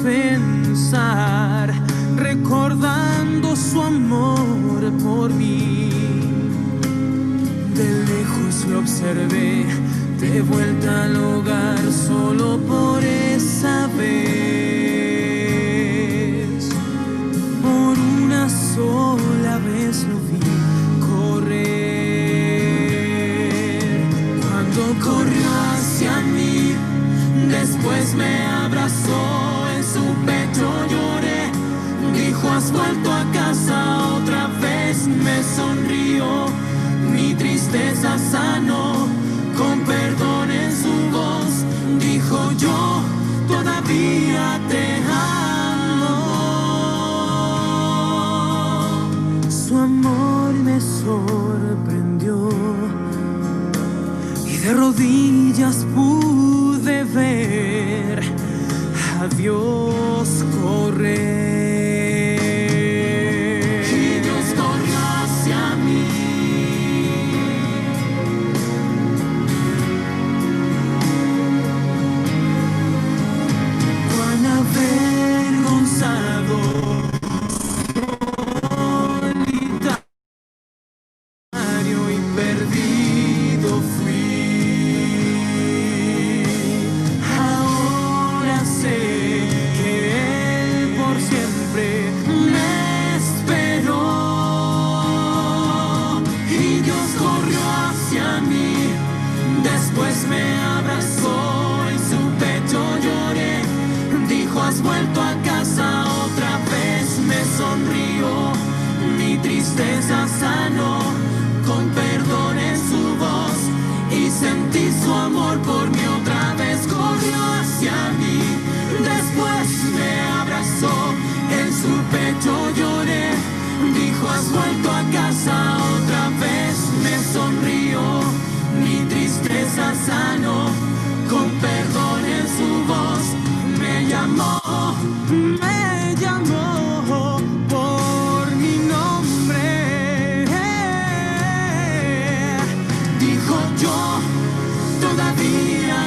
pensar, recordando su amor por mí. De lejos lo observé, de vuelta al hogar solo por esa vez. Por una sola vez lo vi correr. Cuando corrió hacia mí, después me abrazó, en su pecho lloré. Dijo: has vuelto a casa otra vez. Me sonrió, mi tristeza sanó, con perdón en su voz. Dijo: yo todavía te amo. Su amor me sorprendió y de rodillas pude ver a Dios correr. Y Dios corrió hacia mí. Cuán avergonzado, solitario y perdido fui. Ahora sé que Él por siempre me esperó. Y Dios corrió hacia mí, después me abrazó, en su pecho lloré. Dijo: has vuelto a casa otra vez. Me sonrió, mi tristeza sanó, con perdón en su voz. Y sentí su amor por mí otra vez. Corrió hacia mí, después me abrazó, en su pecho lloré. Dijo: has vuelto a casa otra vez. Me sonrió, mi tristeza sanó, con perdón en su voz. Me llamó por mi nombre. Dijo: yo todavía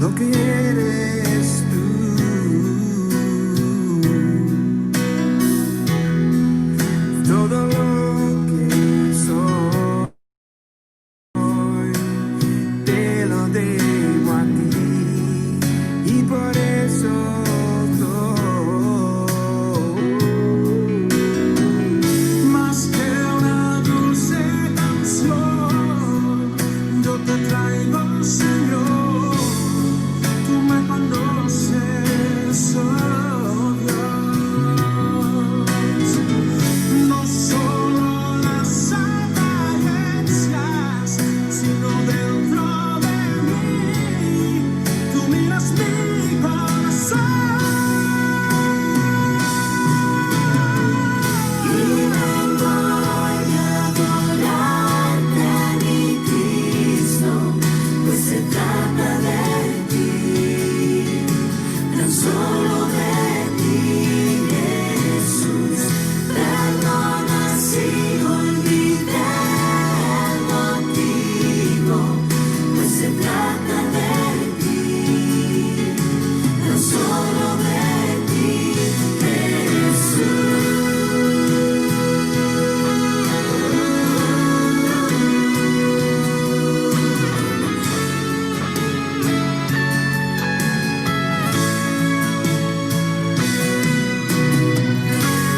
lo que eres tú. Todo lo que soy te lo debo a ti, y por eso más que una dulce canción, yo te traigo, Señor. Tú me conoces, oh Dios. No solo las apariencias, sino dentro de mí. Tú miras mi corazón. Y vengo hoy a adorarte, mi Cristo, pues se trata de ti, tan solo de ti, Jesús. Perdona si olvidé el motivo, pues se trata de ti, tan solo de ti, Jesús.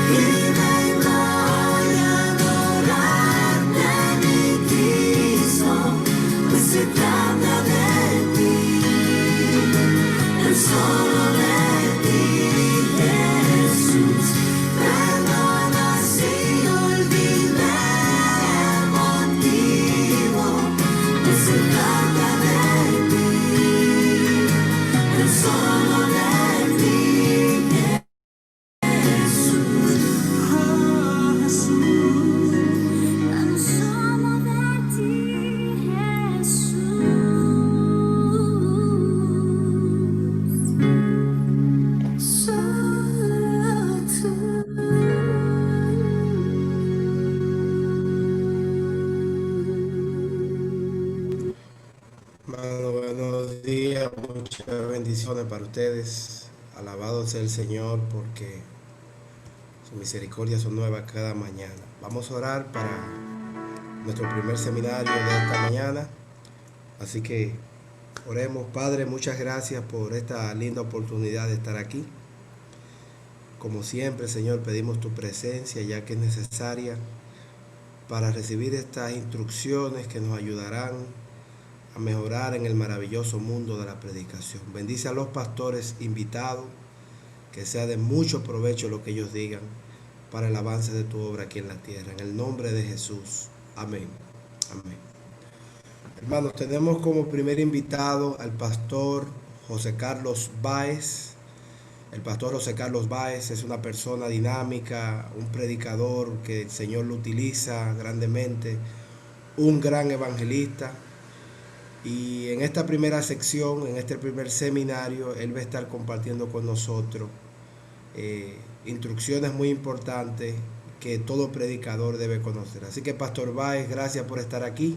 Y vengo hoy a adorarte, mi Cristo, pues se trata de ti, tan solo de ti, Jesús. Perdona si olvidé el motivo, pues se trata de ti, tan solo de ti, Jesús. Oh, Jesús. Tan solo de ti, Jesús. Solo tú. Hermano, buenos días, muchas bendiciones para ustedes. Alabado sea el Señor porque sus misericordias son nuevas cada mañana. Vamos a orar para nuestro primer seminario de esta mañana. Así que oremos. Padre, muchas gracias por esta linda oportunidad de estar aquí. Como siempre, Señor, pedimos tu presencia ya que es necesaria para recibir estas instrucciones que nos ayudarán a mejorar en el maravilloso mundo de la predicación. Bendice a los pastores invitados, que sea de mucho provecho lo que ellos digan para el avance de tu obra aquí en la tierra. En el nombre de Jesús. Amén. Amén. Hermanos, tenemos como primer invitado al pastor José Carlos Báez. El pastor José Carlos Báez es una persona dinámica, un predicador que el Señor lo utiliza grandemente, un gran evangelista. Y en esta primera sección, en este primer seminario, él va a estar compartiendo con nosotros instrucciones muy importantes que todo predicador debe conocer. Así que, Pastor Báez, gracias por estar aquí.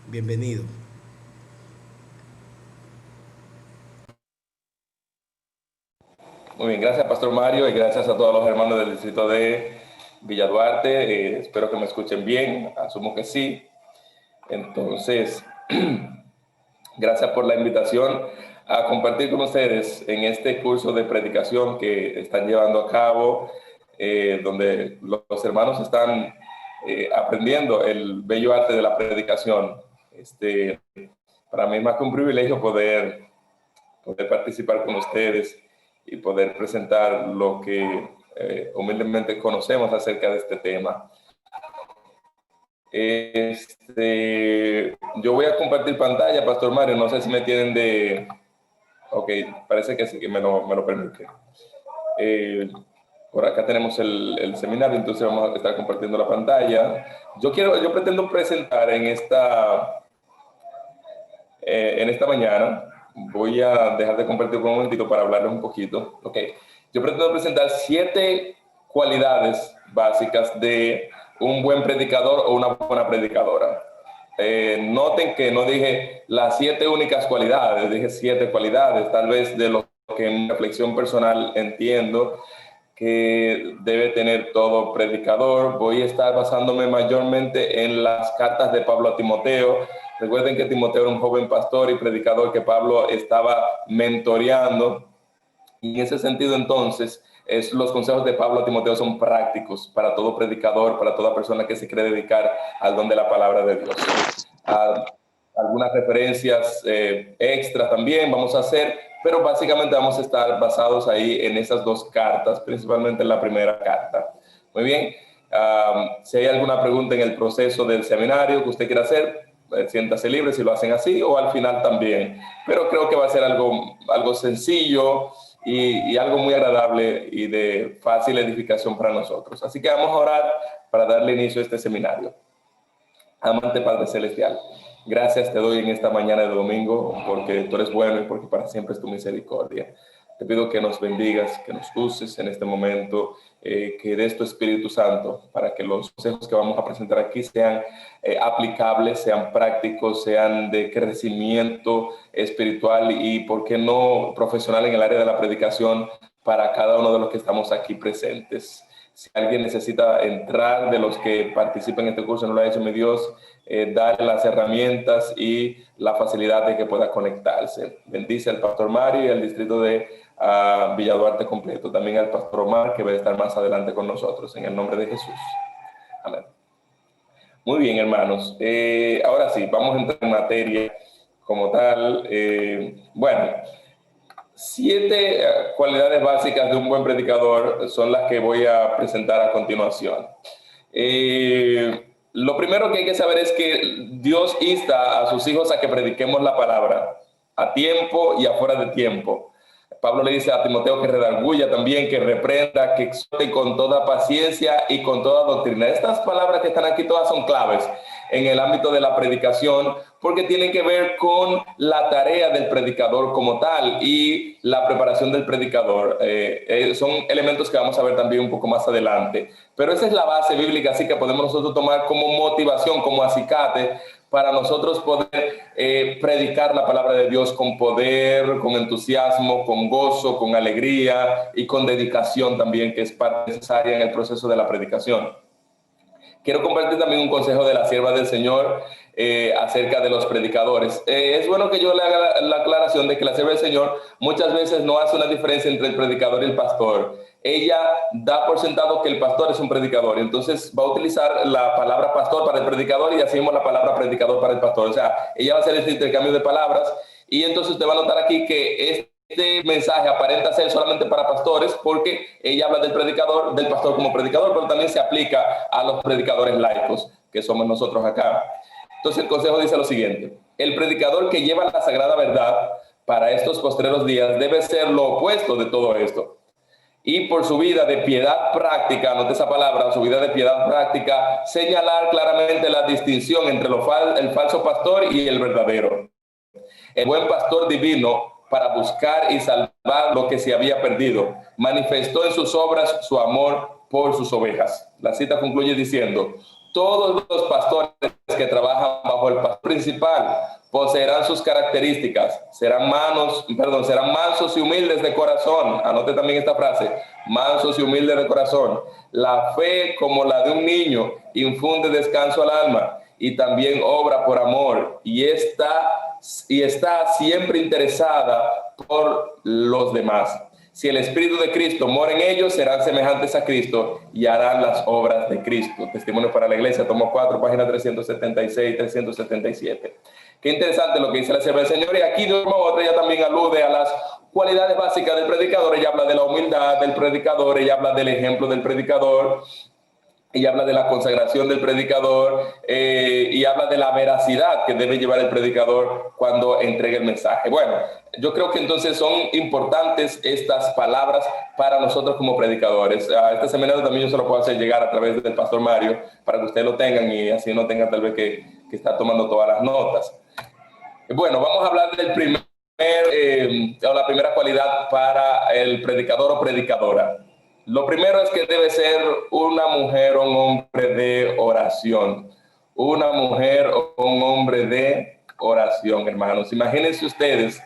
Bienvenido. Muy bien, gracias Pastor Mario y gracias a todos los hermanos del distrito de Villa Duarte. Espero que me escuchen bien, asumo que sí. Entonces, gracias por la invitación a compartir con ustedes en este curso de predicación que están llevando a cabo, donde los hermanos están aprendiendo el bello arte de la predicación. Para mí es más que un privilegio poder participar con ustedes y poder presentar lo que humildemente conocemos acerca de este tema. Yo voy a compartir pantalla, Pastor Mario, no sé si me tienen de... Ok, parece que sí, que me lo permite. Por acá tenemos el seminario, entonces vamos a estar compartiendo la pantalla. Yo pretendo presentar en esta mañana. Voy a dejar de compartir por un momentito para hablarles un poquito. Ok, yo pretendo presentar 7 cualidades básicas de un buen predicador o una buena predicadora. Noten que no dije las 7 únicas cualidades, dije 7 cualidades, tal vez de lo que en reflexión personal entiendo que debe tener todo predicador. Voy a estar basándome mayormente en las cartas de Pablo a Timoteo. Recuerden que Timoteo era un joven pastor y predicador que Pablo estaba mentoreando. Y en ese sentido, entonces, los consejos de Pablo a Timoteo son prácticos para todo predicador, para toda persona que se quiere dedicar al don de la palabra de Dios. Algunas referencias extras también vamos a hacer, pero básicamente vamos a estar basados ahí en esas 2 cartas, principalmente en la primera carta. Muy bien. Si hay alguna pregunta en el proceso del seminario que usted quiera hacer, siéntase libre si lo hacen así, o al final también. Pero creo que va a ser algo sencillo y algo muy agradable y de fácil edificación para nosotros. Así que vamos a orar para darle inicio a este seminario. Amante Padre Celestial, gracias te doy en esta mañana de domingo porque tú eres bueno y porque para siempre es tu misericordia. Te pido que nos bendigas, que nos uses en este momento, que des tu Espíritu Santo para que los consejos que vamos a presentar aquí sean aplicables, sean prácticos, sean de crecimiento espiritual y, ¿por qué no, profesional en el área de la predicación para cada uno de los que estamos aquí presentes? Si alguien necesita entrar de los que participan en este curso, no lo ha hecho mi Dios, darle las herramientas y la facilidad de que pueda conectarse. Bendice al Pastor Mario y al distrito de Villa Duarte completo. También al Pastor Omar, que va a estar más adelante con nosotros, en el nombre de Jesús. Amén. Muy bien, hermanos. Ahora sí, vamos a entrar en materia como tal. Bueno, 7 cualidades básicas de un buen predicador son las que voy a presentar a continuación. Lo primero que hay que saber es que Dios insta a sus hijos a que prediquemos la palabra a tiempo y afuera de tiempo. Pablo le dice a Timoteo que redarguya también, que reprenda, que exhorte con toda paciencia y con toda doctrina. Estas palabras que están aquí todas son claves en el ámbito de la predicación porque tienen que ver con la tarea del predicador como tal y la preparación del predicador. Son elementos que vamos a ver también un poco más adelante. Pero esa es la base bíblica, así que podemos nosotros tomar como motivación, como acicate, para nosotros poder predicar la palabra de Dios con poder, con entusiasmo, con gozo, con alegría y con dedicación también, que es parte necesaria en el proceso de la predicación. Quiero compartir también un consejo de la sierva del Señor acerca de los predicadores. Es bueno que yo le haga la aclaración de que la sierva del Señor muchas veces no hace una diferencia entre el predicador y el pastor. Ella da por sentado que el pastor es un predicador, entonces va a utilizar la palabra pastor para el predicador y así mismo la palabra predicador para el pastor. O sea, ella va a hacer este intercambio de palabras y entonces usted va a notar aquí que este mensaje aparenta ser solamente para pastores porque ella habla del predicador, del pastor como predicador, pero también se aplica a los predicadores laicos, que somos nosotros acá. Entonces el consejo dice lo siguiente: el predicador que lleva la sagrada verdad para estos postreros días debe ser lo opuesto de todo esto. Y por su vida de piedad práctica, anote esa palabra, su vida de piedad práctica, señalar claramente la distinción entre el falso pastor y el verdadero. El buen pastor divino, para buscar y salvar lo que se había perdido, manifestó en sus obras su amor por sus ovejas. La cita concluye diciendo: todos los pastores que trabajan bajo el pastor principal poseerán sus características, serán mansos y humildes de corazón. Anote también esta frase: mansos y humildes de corazón. La fe, como la de un niño, infunde descanso al alma y también obra por amor y está siempre interesada por los demás. Si el Espíritu de Cristo mora en ellos, serán semejantes a Cristo y harán las obras de Cristo. Testimonio para la Iglesia, tomo 4, página 376 y 377. Qué interesante lo que dice la sierva del Señor. Y aquí de una u otra ella también alude a las cualidades básicas del predicador. Ella habla de la humildad del predicador, ella habla del ejemplo del predicador, ella habla de la consagración del predicador y habla de la veracidad que debe llevar el predicador cuando entregue el mensaje. Bueno, yo creo que entonces son importantes estas palabras para nosotros como predicadores. Este seminario también yo se lo puedo hacer llegar a través del Pastor Mario para que ustedes lo tengan y así no tengan tal vez que estar tomando todas las notas. Bueno, vamos a hablar del la primera cualidad para el predicador o predicadora. Lo primero es que debe ser una mujer o un hombre de oración. una mujer o un hombre de oración, hermanos. Imagínense ustedes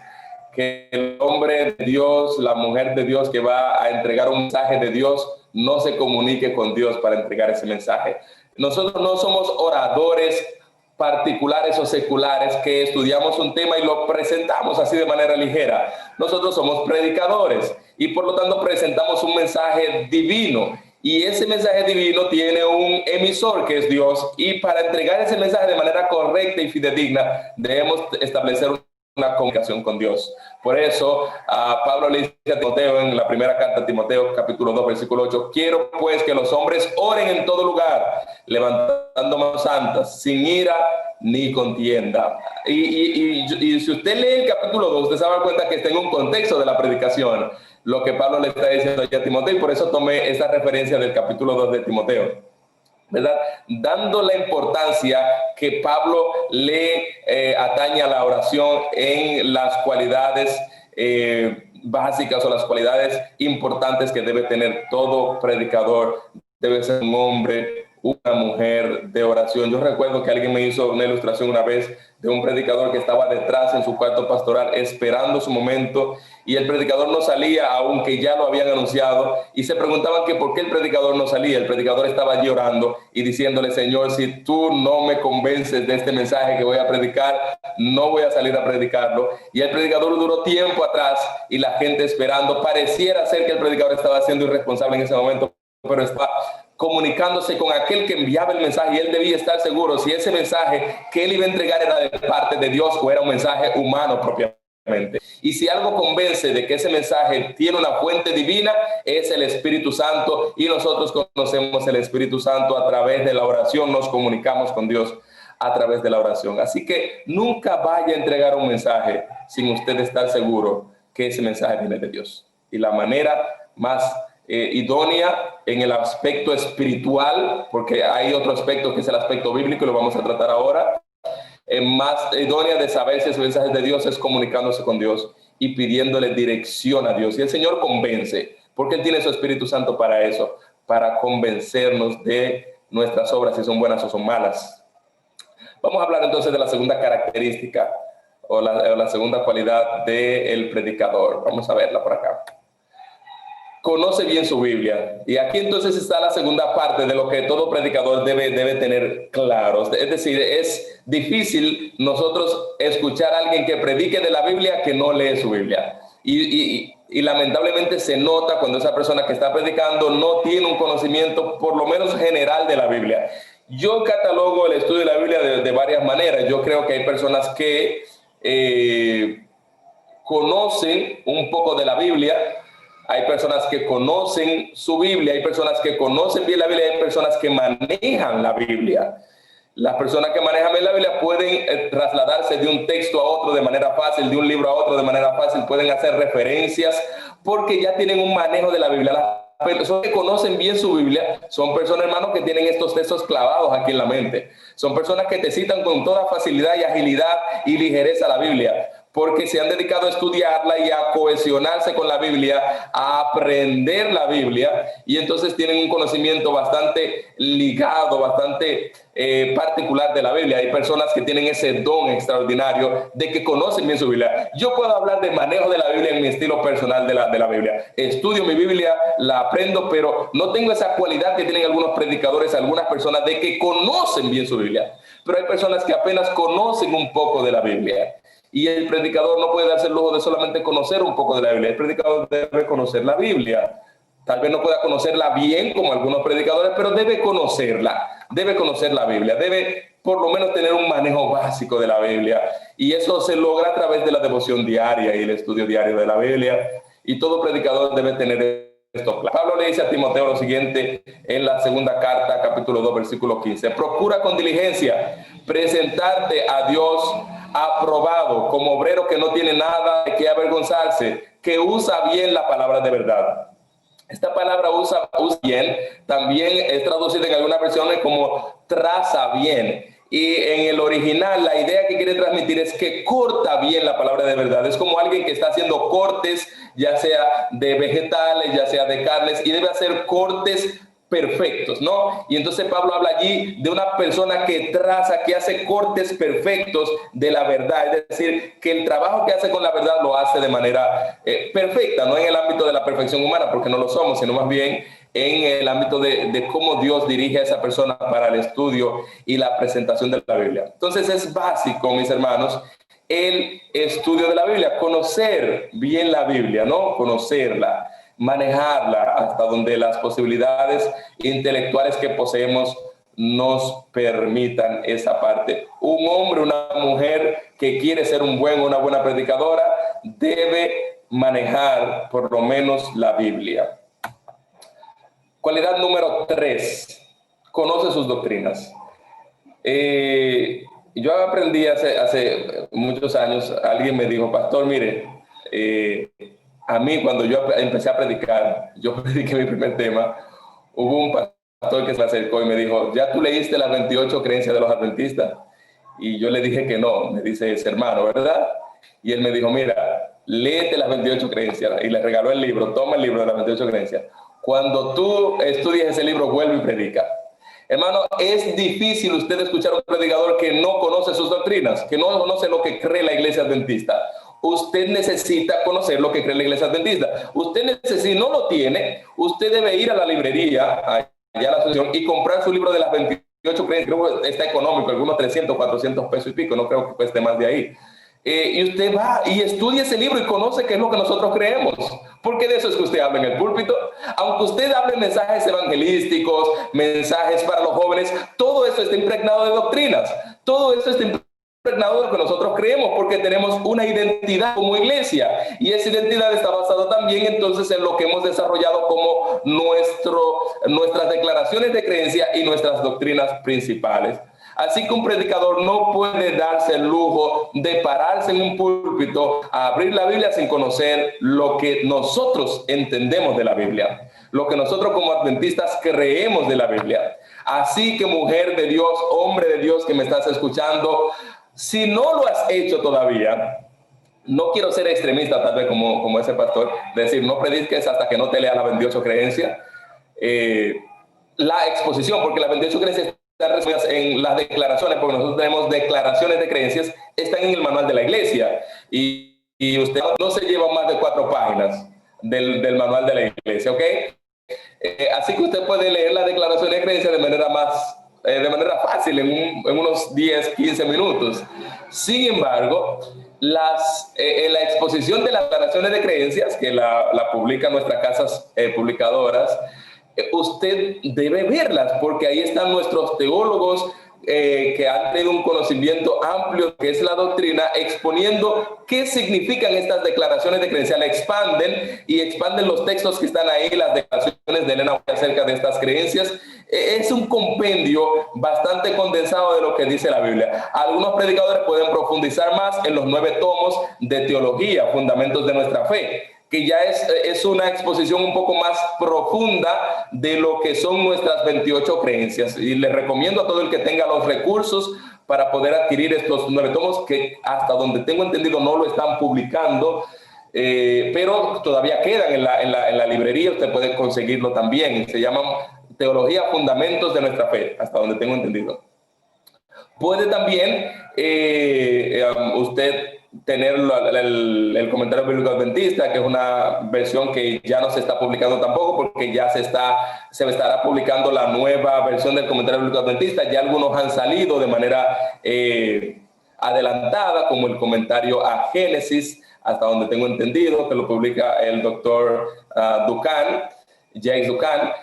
que el hombre de Dios, la mujer de Dios que va a entregar un mensaje de Dios, no se comunique con Dios para entregar ese mensaje. Nosotros no somos oradores particulares o seculares que estudiamos un tema y lo presentamos así de manera ligera. Nosotros somos predicadores y por lo tanto presentamos un mensaje divino. Y ese mensaje divino tiene un emisor que es Dios, y para entregar ese mensaje de manera correcta y fidedigna debemos establecer una comunicación con Dios. Por eso Pablo le dice a Timoteo en la primera carta a Timoteo, capítulo 2, versículo 8: quiero pues que los hombres oren en todo lugar, levantando manos santas, sin ira ni contienda. Y si usted lee el capítulo 2, usted se va a dar cuenta que está en un contexto de la predicación, lo que Pablo le está diciendo a Timoteo, y por eso tomé esa referencia del capítulo 2 de Timoteo, ¿verdad? Dando la importancia que Pablo le atañe a la oración en las cualidades básicas o las cualidades importantes que debe tener todo predicador. Debe ser un hombre, una mujer de oración. Yo recuerdo que alguien me hizo una ilustración una vez de un predicador que estaba detrás en su cuarto pastoral esperando su momento, y el predicador no salía aunque ya lo habían anunciado, y se preguntaban que por qué el predicador no salía. El predicador estaba allí orando y diciéndole: Señor, si tú no me convences de este mensaje que voy a predicar, no voy a salir a predicarlo. Y el predicador duró tiempo atrás y la gente esperando. Pareciera ser que el predicador estaba siendo irresponsable en ese momento, pero estaba comunicándose con aquel que enviaba el mensaje, y él debía estar seguro si ese mensaje que él iba a entregar era de parte de Dios o era un mensaje humano propiamente. Y si algo convence de que ese mensaje tiene una fuente divina, es el Espíritu Santo, y nosotros conocemos el Espíritu Santo a través de la oración. Nos comunicamos con Dios a través de la oración. Así que nunca vaya a entregar un mensaje sin usted estar seguro que ese mensaje viene de Dios. Y la manera más idónea en el aspecto espiritual, porque hay otro aspecto que es el aspecto bíblico y lo vamos a tratar ahora, más idónea de saber si ese mensaje es de Dios es comunicándose con Dios y pidiéndole dirección a Dios. Y el Señor convence, porque Él tiene su Espíritu Santo para eso, para convencernos de nuestras obras, si son buenas o son malas. Vamos a hablar entonces de la segunda característica o la segunda cualidad del predicador. Vamos a verla por acá. Conoce bien su Biblia. Y aquí entonces está la segunda parte de lo que todo predicador debe tener claro. Es decir, es difícil nosotros escuchar a alguien que predique de la Biblia que no lee su Biblia. Y lamentablemente se nota cuando esa persona que está predicando no tiene un conocimiento por lo menos general de la Biblia. Yo catalogo el estudio de la Biblia de varias maneras. Yo creo que hay personas que conocen un poco de la Biblia. Hay personas que conocen su Biblia, hay personas que conocen bien la Biblia, hay personas que manejan la Biblia. Las personas que manejan bien la Biblia pueden trasladarse de un texto a otro de manera fácil, de un libro a otro de manera fácil, pueden hacer referencias porque ya tienen un manejo de la Biblia. Las personas que conocen bien su Biblia son personas, hermanos, que tienen estos textos clavados aquí en la mente. Son personas que te citan con toda facilidad y agilidad y ligereza la Biblia, porque se han dedicado a estudiarla y a cohesionarse con la Biblia, a aprender la Biblia, y entonces tienen un conocimiento bastante ligado, bastante particular de la Biblia. Hay personas que tienen ese don extraordinario de que conocen bien su Biblia. Yo puedo hablar de manejo de la Biblia en mi estilo personal de la Biblia. Estudio mi Biblia, la aprendo, pero no tengo esa cualidad que tienen algunos predicadores, algunas personas, de que conocen bien su Biblia. Pero hay personas que apenas conocen un poco de la Biblia. Y el predicador no puede darse el lujo de solamente conocer un poco de la Biblia. El predicador debe conocer la Biblia. Tal vez no pueda conocerla bien como algunos predicadores, pero debe conocerla. Debe conocer la Biblia. Debe por lo menos tener un manejo básico de la Biblia. Y eso se logra a través de la devoción diaria y el estudio diario de la Biblia. Y todo predicador debe tener esto. Pablo le dice a Timoteo lo siguiente en la segunda carta, capítulo 2, versículo 15. Procura con diligencia presentarte a Dios aprobado, como obrero que no tiene nada de qué avergonzarse, que usa bien la palabra de verdad. Esta palabra usa bien, también es traducida en algunas versiones como traza bien. Y en el original la idea que quiere transmitir es que corta bien la palabra de verdad. Es como alguien que está haciendo cortes, ya sea de vegetales, ya sea de carnes, y debe hacer cortes perfectos, ¿no? Y entonces Pablo habla allí de una persona que traza, que hace cortes perfectos de la verdad, es decir, que el trabajo que hace con la verdad lo hace de manera perfecta, no en el ámbito de la perfección humana, porque no lo somos, sino más bien en el ámbito de cómo Dios dirige a esa persona para el estudio y la presentación de la Biblia. Entonces es básico, mis hermanos, el estudio de la Biblia, conocer bien la Biblia, ¿no? Conocerla, manejarla hasta donde las posibilidades intelectuales que poseemos nos permitan esa parte. Un hombre, una mujer que quiere ser un buen o una buena predicadora debe manejar por lo menos la Biblia. Cualidad número 3, conoce sus doctrinas. Yo aprendí hace muchos años, alguien me dijo, pastor, mire, a mí cuando yo empecé a predicar, yo prediqué mi primer tema, hubo un pastor que se me acercó y me dijo, ¿ya tú leíste las 28 creencias de los adventistas? Y yo le dije que no, me dice ese hermano, ¿verdad? Y él me dijo, mira, léete las 28 creencias, y le regaló el libro, toma el libro de las 28 creencias. Cuando tú estudies ese libro, vuelve y predica. Hermano, es difícil usted escuchar a un predicador que no conoce sus doctrinas, que no conoce lo que cree la iglesia adventista. Usted necesita conocer lo que cree la iglesia adventista. Usted necesita, si no lo tiene, usted debe ir a la librería, allá a la asociación, y comprar su libro de las 28 creencias. Creo que está económico, algunos 300, 400 pesos y pico, no creo que cueste más de ahí. Y usted va y estudia ese libro y conoce qué es lo que nosotros creemos. Porque de eso es que usted habla en el púlpito. Aunque usted hable mensajes evangelísticos, mensajes para los jóvenes, todo eso está impregnado de doctrinas. Todo eso está impregnado de lo que nosotros creemos, porque tenemos una identidad como iglesia. Y esa identidad está basada también entonces en lo que hemos desarrollado como nuestras declaraciones de creencia y nuestras doctrinas principales. Así que un predicador no puede darse el lujo de pararse en un púlpito a abrir la Biblia sin conocer lo que nosotros entendemos de la Biblia, lo que nosotros como adventistas creemos de la Biblia. Así que mujer de Dios, hombre de Dios que me estás escuchando, si no lo has hecho todavía, no quiero ser extremista tal vez como ese pastor, decir no prediques hasta que no te leas las 28 creencias, la exposición, porque las 28 creencias resumidas en las declaraciones, porque nosotros tenemos declaraciones de creencias, están en el manual de la iglesia y usted no se lleva más de 4 páginas del manual de la iglesia, ¿ok? Así que usted puede leer la declaración de creencias de manera fácil, en unos 10, 15 minutos. Sin embargo, la exposición de las declaraciones de creencias, que la publican nuestras casas publicadoras, usted debe verlas, porque ahí están nuestros teólogos que han tenido un conocimiento amplio que es la doctrina, exponiendo qué significan estas declaraciones de creencia. La expanden los textos que están ahí, las declaraciones de Elena White acerca de estas creencias. Es un compendio bastante condensado de lo que dice la Biblia. Algunos predicadores pueden profundizar más en los 9 tomos de teología, fundamentos de nuestra fe, que ya es una exposición un poco más profunda de lo que son nuestras 28 creencias. Y les recomiendo a todo el que tenga los recursos para poder adquirir estos 9 tomos, que hasta donde tengo entendido no lo están publicando, pero todavía quedan en la librería, usted puede conseguirlo también. Se llaman Teología, Fundamentos de Nuestra Fe, hasta donde tengo entendido. Puede también usted tener el comentario bíblico adventista, que es una versión que ya no se está publicando tampoco, porque ya se estará publicando la nueva versión del comentario bíblico adventista. Ya algunos han salido de manera adelantada, como el comentario a Génesis, hasta donde tengo entendido, que lo publica el doctor Jacques Ducan.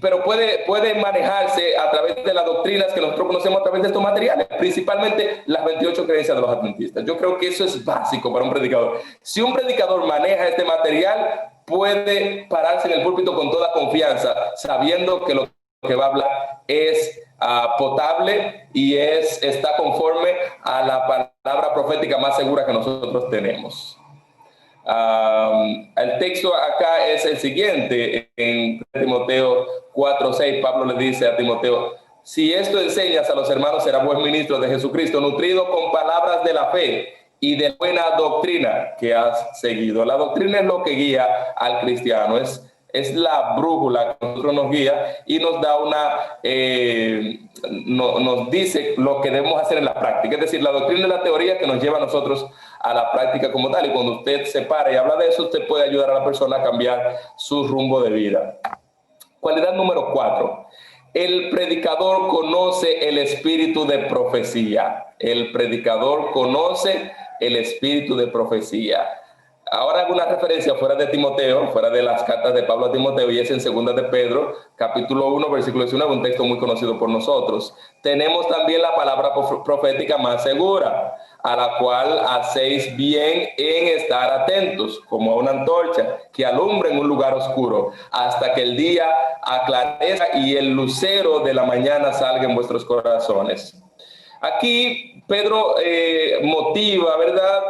Pero puede manejarse a través de las doctrinas que nosotros conocemos a través de estos materiales, principalmente las 28 creencias de los adventistas. Yo creo que eso es básico para un predicador. Si un predicador maneja este material, puede pararse en el púlpito con toda confianza, sabiendo que lo que va a hablar es potable y está conforme a la palabra profética más segura que nosotros tenemos. El texto acá es el siguiente. En Timoteo 4:6, Pablo le dice a Timoteo: si esto enseñas a los hermanos, será buen ministro de Jesucristo, nutrido con palabras de la fe y de buena doctrina que has seguido. La doctrina es lo que guía al cristiano, es es la brújula que a nosotros nos guía y nos da nos dice lo que debemos hacer en la práctica. Es decir, la doctrina y la teoría que nos lleva a nosotros a la práctica como tal. Y cuando usted se para y habla de eso, usted puede ayudar a la persona a cambiar su rumbo de vida. Cualidad número 4. El predicador conoce el espíritu de profecía. El predicador conoce el espíritu de profecía. Ahora hago una referencia fuera de Timoteo, fuera de las cartas de Pablo a Timoteo, y es en 2 de Pedro, capítulo 1, versículo 19, un texto muy conocido por nosotros. Tenemos también la palabra profética más segura, a la cual hacéis bien en estar atentos, como a una antorcha que alumbra en un lugar oscuro, hasta que el día aclarezca y el lucero de la mañana salga en vuestros corazones. Aquí Pedro motiva, ¿verdad?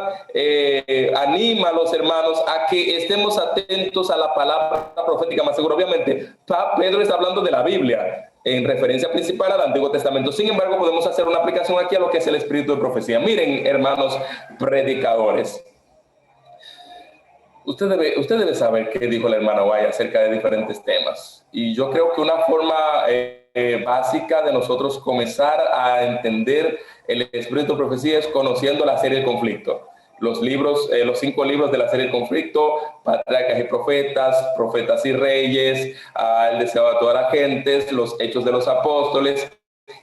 Anima a los hermanos a que estemos atentos a la palabra profética más segura. Obviamente, Pedro está hablando de la Biblia, en referencia principal al Antiguo Testamento. Sin embargo, podemos hacer una aplicación aquí a lo que es el espíritu de profecía. Miren, hermanos predicadores. Usted debe saber qué dijo la hermana Guay acerca de diferentes temas. Y yo creo que una forma básica de nosotros comenzar a entender el espíritu de profecía es conociendo la serie El Conflicto. Los 5 libros de la serie El Conflicto, Patriarcas y Profetas, Profetas y Reyes, El Deseo de todas las gentes, Los Hechos de los Apóstoles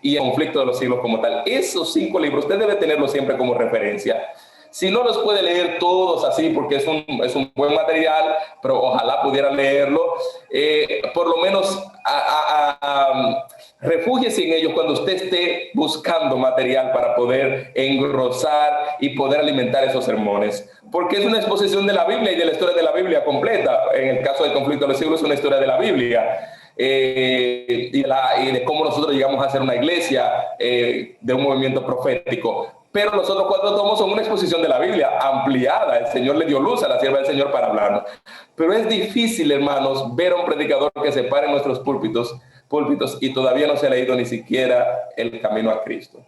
y El Conflicto de los Siglos como tal. Esos 5 libros usted debe tenerlos siempre como referencia. Si no los puede leer todos así, porque es un buen material, pero ojalá pudiera leerlo, por lo menos refúgiese en ellos cuando usted esté buscando material para poder engrosar y poder alimentar esos sermones. Porque es una exposición de la Biblia y de la historia de la Biblia completa. En el caso del Conflicto de los Siglos es una historia de la Biblia. Y de cómo nosotros llegamos a ser una iglesia de un movimiento profético. Pero los otros 4 tomos son una exposición de la Biblia ampliada. El Señor le dio luz a la sierva del Señor para hablarnos. Pero es difícil, hermanos, ver a un predicador que se pare en nuestros púlpitos y todavía no se ha leído ni siquiera El Camino a Cristo.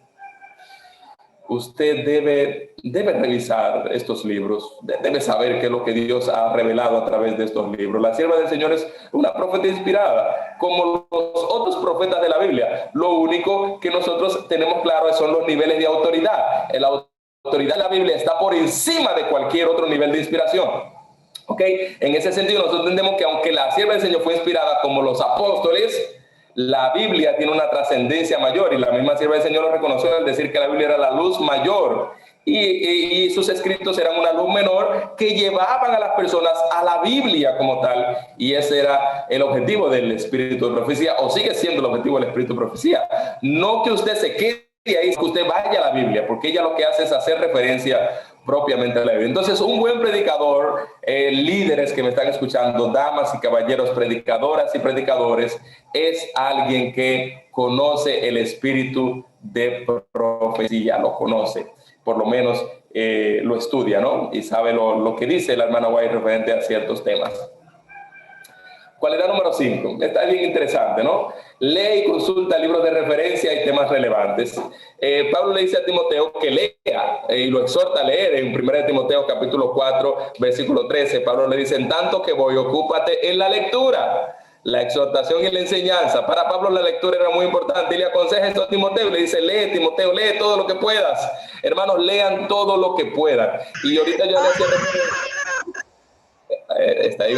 Usted debe revisar estos libros, debe saber qué es lo que Dios ha revelado a través de estos libros. La sierva del Señor es una profeta inspirada, como los otros profetas de la Biblia. Lo único que nosotros tenemos claro son los niveles de autoridad. La autoridad de la Biblia está por encima de cualquier otro nivel de inspiración. ¿Ok? En ese sentido, nosotros entendemos que aunque la sierva del Señor fue inspirada como los apóstoles, la Biblia tiene una trascendencia mayor, y la misma sierva del Señor lo reconoció al decir que la Biblia era la luz mayor y sus escritos eran una luz menor que llevaban a las personas a la Biblia como tal, y ese era el objetivo del espíritu de profecía, o sigue siendo el objetivo del espíritu de profecía. No que usted se quede ahí, que usted vaya a la Biblia, porque ella lo que hace es hacer referencia propiamente a la Biblia. Entonces, un buen predicador, líderes que me están escuchando, damas y caballeros, predicadoras y predicadores, es alguien que conoce el espíritu de profecía, lo conoce, por lo menos lo estudia, ¿no? Y sabe lo que dice la hermana White referente a ciertos temas. Cualidad número 5. Está bien interesante, ¿no? Lee y consulta libros de referencia y temas relevantes. Pablo le dice a Timoteo que lea y lo exhorta a leer en 1 Timoteo capítulo 4, versículo 13. Pablo le dice: en tanto que voy, ocúpate en la lectura, la exhortación y la enseñanza. Para Pablo la lectura era muy importante y le aconseja esto a Timoteo. Le dice: lee, Timoteo, lee todo lo que puedas. Hermanos, lean todo lo que puedan. Y ahorita yo le decía... está ahí.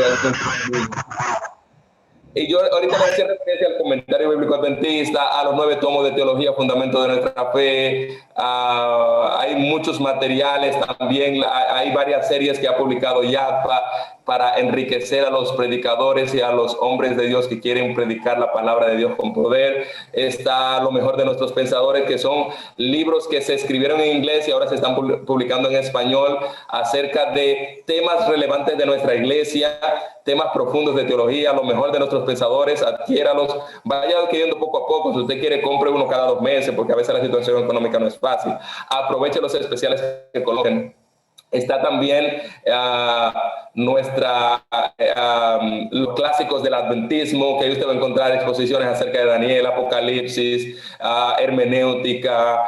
Y yo ahorita le hacía referencia al comentario bíblico adventista, a los 9 tomos de teología, fundamento de nuestra fe. Hay muchos materiales también, hay varias series que ha publicado YAPA para enriquecer a los predicadores y a los hombres de Dios que quieren predicar la palabra de Dios con poder. Está Lo mejor de nuestros pensadores, que son libros que se escribieron en inglés y ahora se están publicando en español acerca de temas relevantes de nuestra iglesia, temas profundos de teología. Lo mejor de nuestros pensadores, adquiéralos, vaya adquiriendo poco a poco. Si usted quiere, compre uno cada 2 meses, porque a veces la situación económica no es fácil. Aproveche los especiales que coloquen. Está también los clásicos del adventismo, que ahí usted va a encontrar exposiciones acerca de Daniel, Apocalipsis, hermenéutica.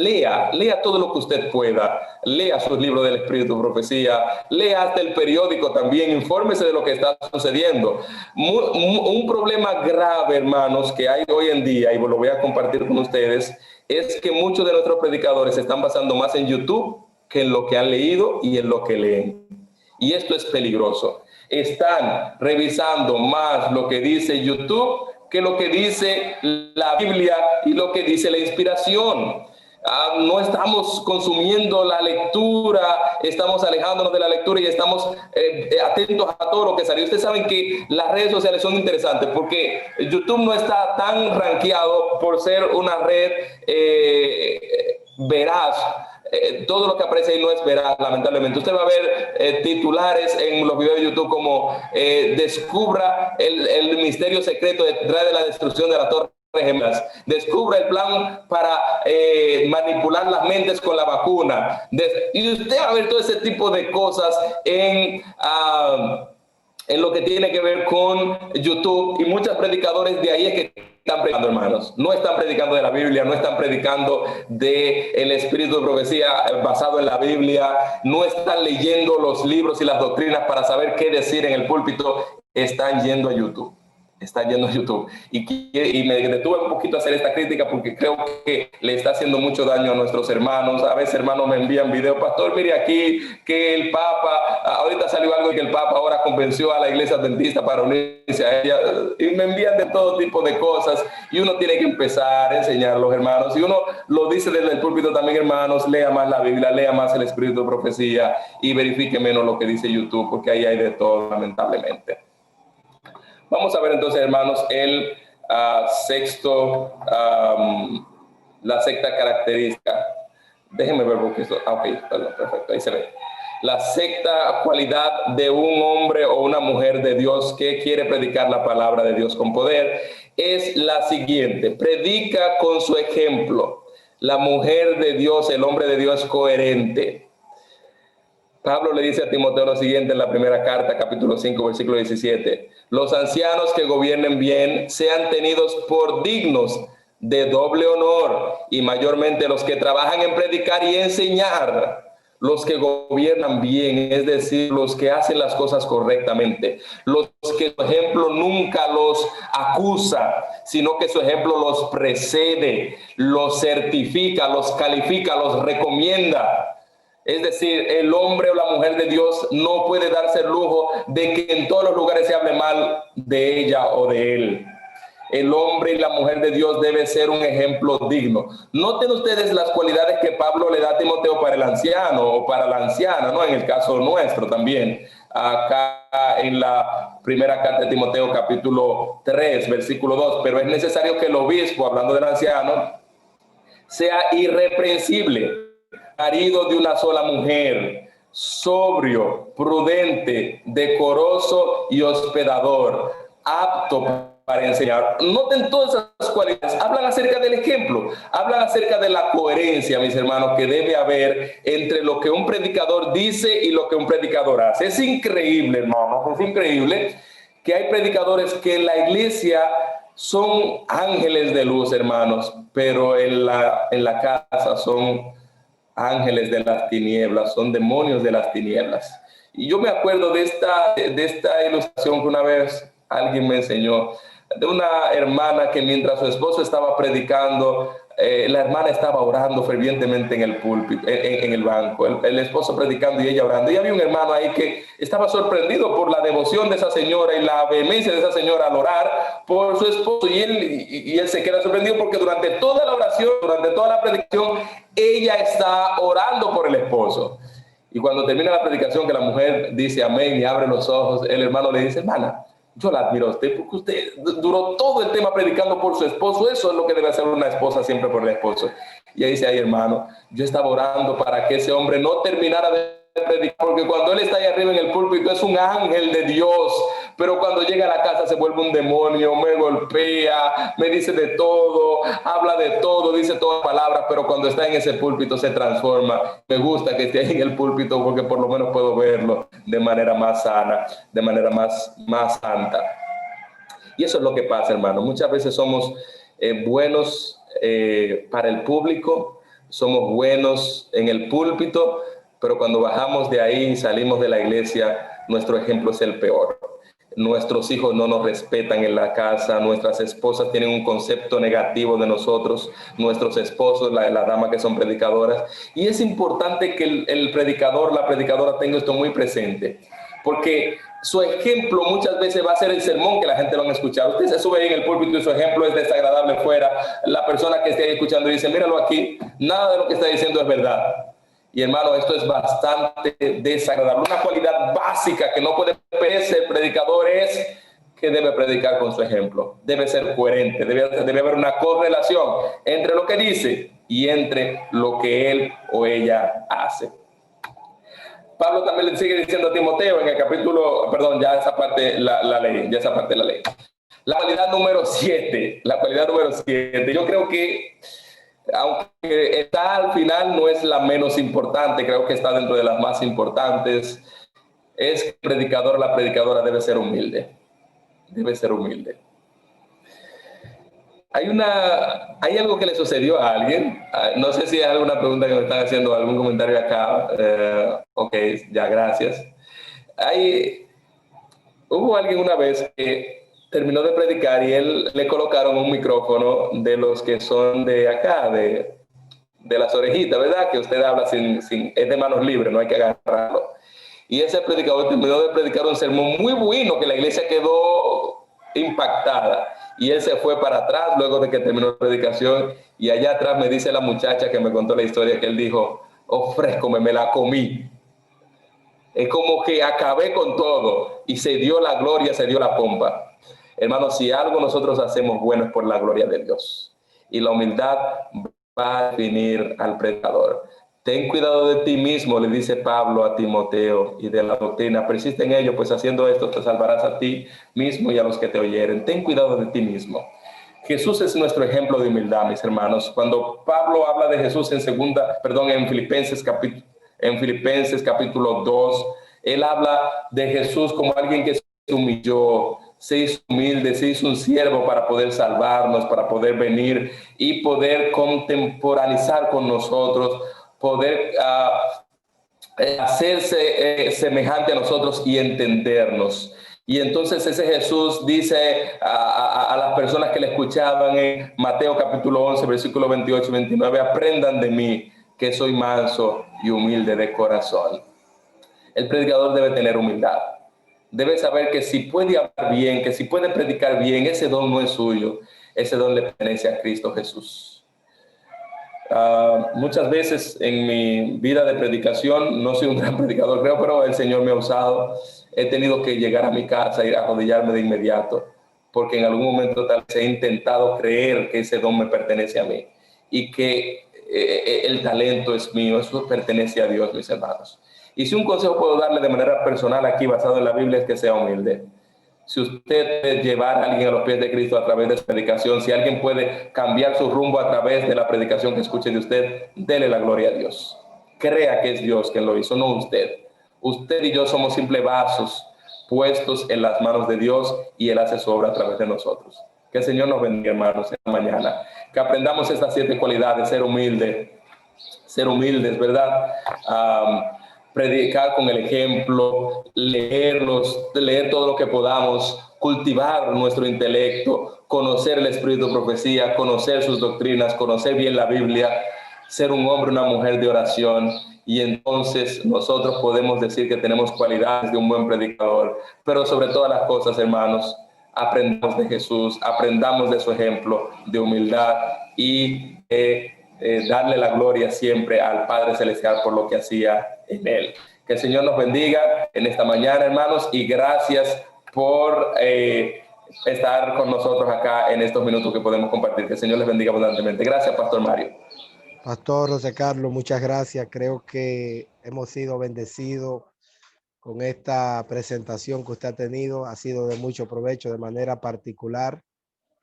lea todo lo que usted pueda, lea sus libros del Espíritu de Profecía, lea hasta el periódico también, infórmese de lo que está sucediendo. Un problema grave, hermanos, que hay hoy en día, y lo voy a compartir con ustedes, es que muchos de nuestros predicadores se están basando más en YouTube que en lo que han leído y en lo que leen. Y esto es peligroso. Están revisando más lo que dice YouTube que lo que dice la Biblia y lo que dice la inspiración. No estamos consumiendo la lectura, estamos alejándonos de la lectura y estamos atentos a todo lo que salió. Ustedes saben que las redes sociales son interesantes porque YouTube no está tan rankeado por ser una red veraz. Todo lo que aparece ahí no es veraz, lamentablemente. Usted va a ver titulares en los videos de YouTube como descubra el misterio secreto detrás de la destrucción de la Torre Gemelas, descubra el plan para manipular las mentes con la vacuna, y usted va a ver todo ese tipo de cosas en lo que tiene que ver con YouTube, y muchos predicadores de ahí es que están predicando, hermanos. No están predicando de la Biblia, no están predicando del espíritu de profecía basado en la Biblia, no están leyendo los libros y las doctrinas para saber qué decir en el púlpito, están yendo a YouTube. Está yendo a YouTube. Y me detuve un poquito a hacer esta crítica porque creo que le está haciendo mucho daño a nuestros hermanos. A veces hermanos me envían videos, pastor, mire aquí que el Papa, ahorita salió algo que el Papa ahora convenció a la iglesia adventista para unirse a ella, y me envían de todo tipo de cosas, y uno tiene que empezar a enseñar a los hermanos, y uno lo dice desde el púlpito también, hermanos, lea más la Biblia, lea más el espíritu de profecía y verifique menos lo que dice YouTube, porque ahí hay de todo, lamentablemente. Vamos a ver entonces, hermanos, la sexta característica. Déjenme ver porque esto... ok, perdón, perfecto, ahí se ve. La sexta cualidad de un hombre o una mujer de Dios que quiere predicar la palabra de Dios con poder es la siguiente: predica con su ejemplo. La mujer de Dios, el hombre de Dios es coherente. Pablo le dice a Timoteo lo siguiente en la primera carta, capítulo 5, versículo 17. Los ancianos que gobiernen bien sean tenidos por dignos de doble honor, y mayormente los que trabajan en predicar y enseñar. Los que gobiernan bien, es decir, los que hacen las cosas correctamente, los que su ejemplo nunca los acusa, sino que su ejemplo los precede, los certifica, los califica, los recomienda. Es decir, el hombre o la mujer de Dios no puede darse el lujo de que en todos los lugares se hable mal de ella o de él. El hombre y la mujer de Dios debe ser un ejemplo digno. Noten ustedes las cualidades que Pablo le da a Timoteo para el anciano o para la anciana, ¿no? En el caso nuestro también. Acá en la primera carta de Timoteo, capítulo 3, versículo 2. Pero es necesario que el obispo, hablando del anciano, sea irreprensible, marido de una sola mujer, sobrio, prudente, decoroso y hospedador, apto para enseñar. Noten todas esas cualidades. Hablan acerca del ejemplo, hablan acerca de la coherencia, mis hermanos, que debe haber entre lo que un predicador dice y lo que un predicador hace. Es increíble, hermanos, es increíble que hay predicadores que en la iglesia son ángeles de luz, hermanos, pero en la casa son ángeles de las tinieblas, son demonios de las tinieblas. Y yo me acuerdo de esta ilustración que una vez alguien me enseñó, de una hermana que mientras su esposo estaba predicando, la hermana estaba orando fervientemente en el púlpito, en el banco, el esposo predicando y ella orando. Y había un hermano ahí que estaba sorprendido por la devoción de esa señora y la vehemencia de esa señora al orar por su esposo. Y él se queda sorprendido porque durante toda la oración, durante toda la predicación, ella está orando por el esposo. Y cuando termina la predicación, que la mujer dice amén y abre los ojos, el hermano le dice: hermana, yo la admiro a usted porque usted duró todo el tema predicando por su esposo. Eso es lo que debe hacer una esposa siempre por el esposo. Y ella dice: ay, hermano, yo estaba orando para que ese hombre no terminara de predicar, porque cuando él está ahí arriba en el púlpito es un ángel de Dios, pero cuando llega a la casa se vuelve un demonio, me golpea, me dice de todo, habla de todo, dice todas palabras, pero cuando está en ese púlpito se transforma. Me gusta que esté ahí en el púlpito porque por lo menos puedo verlo de manera más sana, de manera más santa. Y eso es lo que pasa, hermano. Muchas veces somos buenos para el público, somos buenos en el púlpito, pero cuando bajamos de ahí y salimos de la iglesia, nuestro ejemplo es el peor. Nuestros hijos no nos respetan en la casa, nuestras esposas tienen un concepto negativo de nosotros, nuestros esposos, la dama que son predicadoras. Y es importante que el predicador, la predicadora tenga esto muy presente, porque su ejemplo muchas veces va a ser el sermón que la gente van a escuchar. Usted se sube ahí en el púlpito y su ejemplo es desagradable fuera. La persona que esté ahí escuchando dice, míralo aquí, nada de lo que está diciendo es verdad. Y hermano, esto es bastante desagradable. Una cualidad básica que no puede perder el predicador es que debe predicar con su ejemplo. Debe ser coherente, debe haber una correlación entre lo que dice y entre lo que él o ella hace. Pablo también le sigue diciendo a Timoteo en el capítulo, perdón, ya esa parte la ley, ya esa parte la ley. La cualidad número 7, yo creo que aunque está al final, no es la menos importante, creo que está dentro de las más importantes, es que el predicador, la predicadora debe ser humilde. Debe ser humilde. Hay algo que le sucedió a alguien, no sé si es alguna pregunta que me están haciendo, algún comentario acá, ok, ya, gracias. Hubo alguien una vez que terminó de predicar y él le colocaron un micrófono de los que son de acá, de las orejitas, ¿verdad? Que usted habla es de manos libres, no hay que agarrarlo. Y ese predicador terminó de predicar un sermón muy bueno que la iglesia quedó impactada. Y él se fue para atrás luego de que terminó la predicación. Y allá atrás me dice la muchacha que me contó la historia que él dijo, ofrézcome, me la comí. Es como que acabé con todo y se dio la gloria, se dio la pompa. Hermanos, si algo nosotros hacemos bueno es por la gloria de Dios. Y la humildad va a definir al predicador. Ten cuidado de ti mismo, le dice Pablo a Timoteo, y de la doctrina. Persiste en ello, pues haciendo esto te salvarás a ti mismo y a los que te oyeren. Ten cuidado de ti mismo. Jesús es nuestro ejemplo de humildad, mis hermanos. Cuando Pablo habla de Jesús en Filipenses capítulo 2, él habla de Jesús como alguien que se humilló, se hizo humilde, se hizo un siervo para poder salvarnos, para poder venir y poder contemporaneizar con nosotros, poder hacerse semejante a nosotros y entendernos. Y entonces ese Jesús dice a las personas que le escuchaban en Mateo capítulo 11, versículo 28 y 29, aprendan de mí que soy manso y humilde de corazón. El predicador debe tener humildad. Debe saber que si puede hablar bien, que si puede predicar bien, ese don no es suyo. Ese don le pertenece a Cristo Jesús. Muchas veces en mi vida de predicación, no soy un gran predicador, creo, pero el Señor me ha usado. He tenido que llegar a mi casa y arrodillarme de inmediato, porque en algún momento tal vez he intentado creer que ese don me pertenece a mí y que el talento es mío, eso pertenece a Dios, mis hermanos. Y si un consejo puedo darle de manera personal aquí, basado en la Biblia, es que sea humilde. Si usted puede llevar a alguien a los pies de Cristo a través de su predicación, si alguien puede cambiar su rumbo a través de la predicación que escuche de usted, dele la gloria a Dios. Crea que es Dios quien lo hizo, no usted. Usted y yo somos simples vasos puestos en las manos de Dios y Él hace su obra a través de nosotros. Que el Señor nos bendiga, hermanos, esta mañana. Que aprendamos estas 7 cualidades, ser humildes, ¿verdad? Predicar con el ejemplo, leer todo lo que podamos, cultivar nuestro intelecto, conocer el espíritu de profecía, conocer sus doctrinas, conocer bien la Biblia, ser un hombre, una mujer de oración, y entonces nosotros podemos decir que tenemos cualidades de un buen predicador. Pero sobre todas las cosas, hermanos, aprendamos de Jesús, aprendamos de su ejemplo de humildad y darle la gloria siempre al Padre Celestial por lo que hacía en él. Que el Señor nos bendiga en esta mañana, hermanos, y gracias por estar con nosotros acá en estos minutos que podemos compartir. Que el Señor les bendiga abundantemente. Gracias, Pastor Mario. Pastor José Carlos, muchas gracias. Creo que hemos sido bendecidos con esta presentación que usted ha tenido. Ha sido de mucho provecho de manera particular.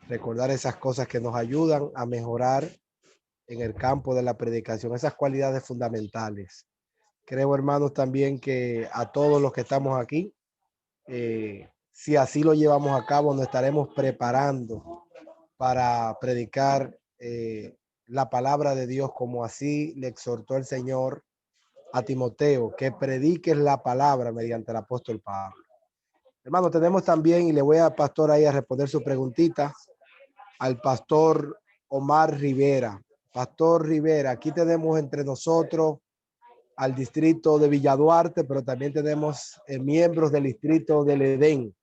Recordar esas cosas que nos ayudan a mejorar en el campo de la predicación, esas cualidades fundamentales. Creo, hermanos, también que a todos los que estamos aquí, si así lo llevamos a cabo, nos estaremos preparando para predicar la palabra de Dios, como así le exhortó el Señor a Timoteo, que prediques la palabra mediante el apóstol Pablo. Hermano, tenemos también, y le voy a pastor ahí a responder su preguntita, al pastor Omar Rivera. Pastor Rivera, aquí tenemos entre nosotros al distrito de Villa Duarte, pero también tenemos miembros del distrito del Edén.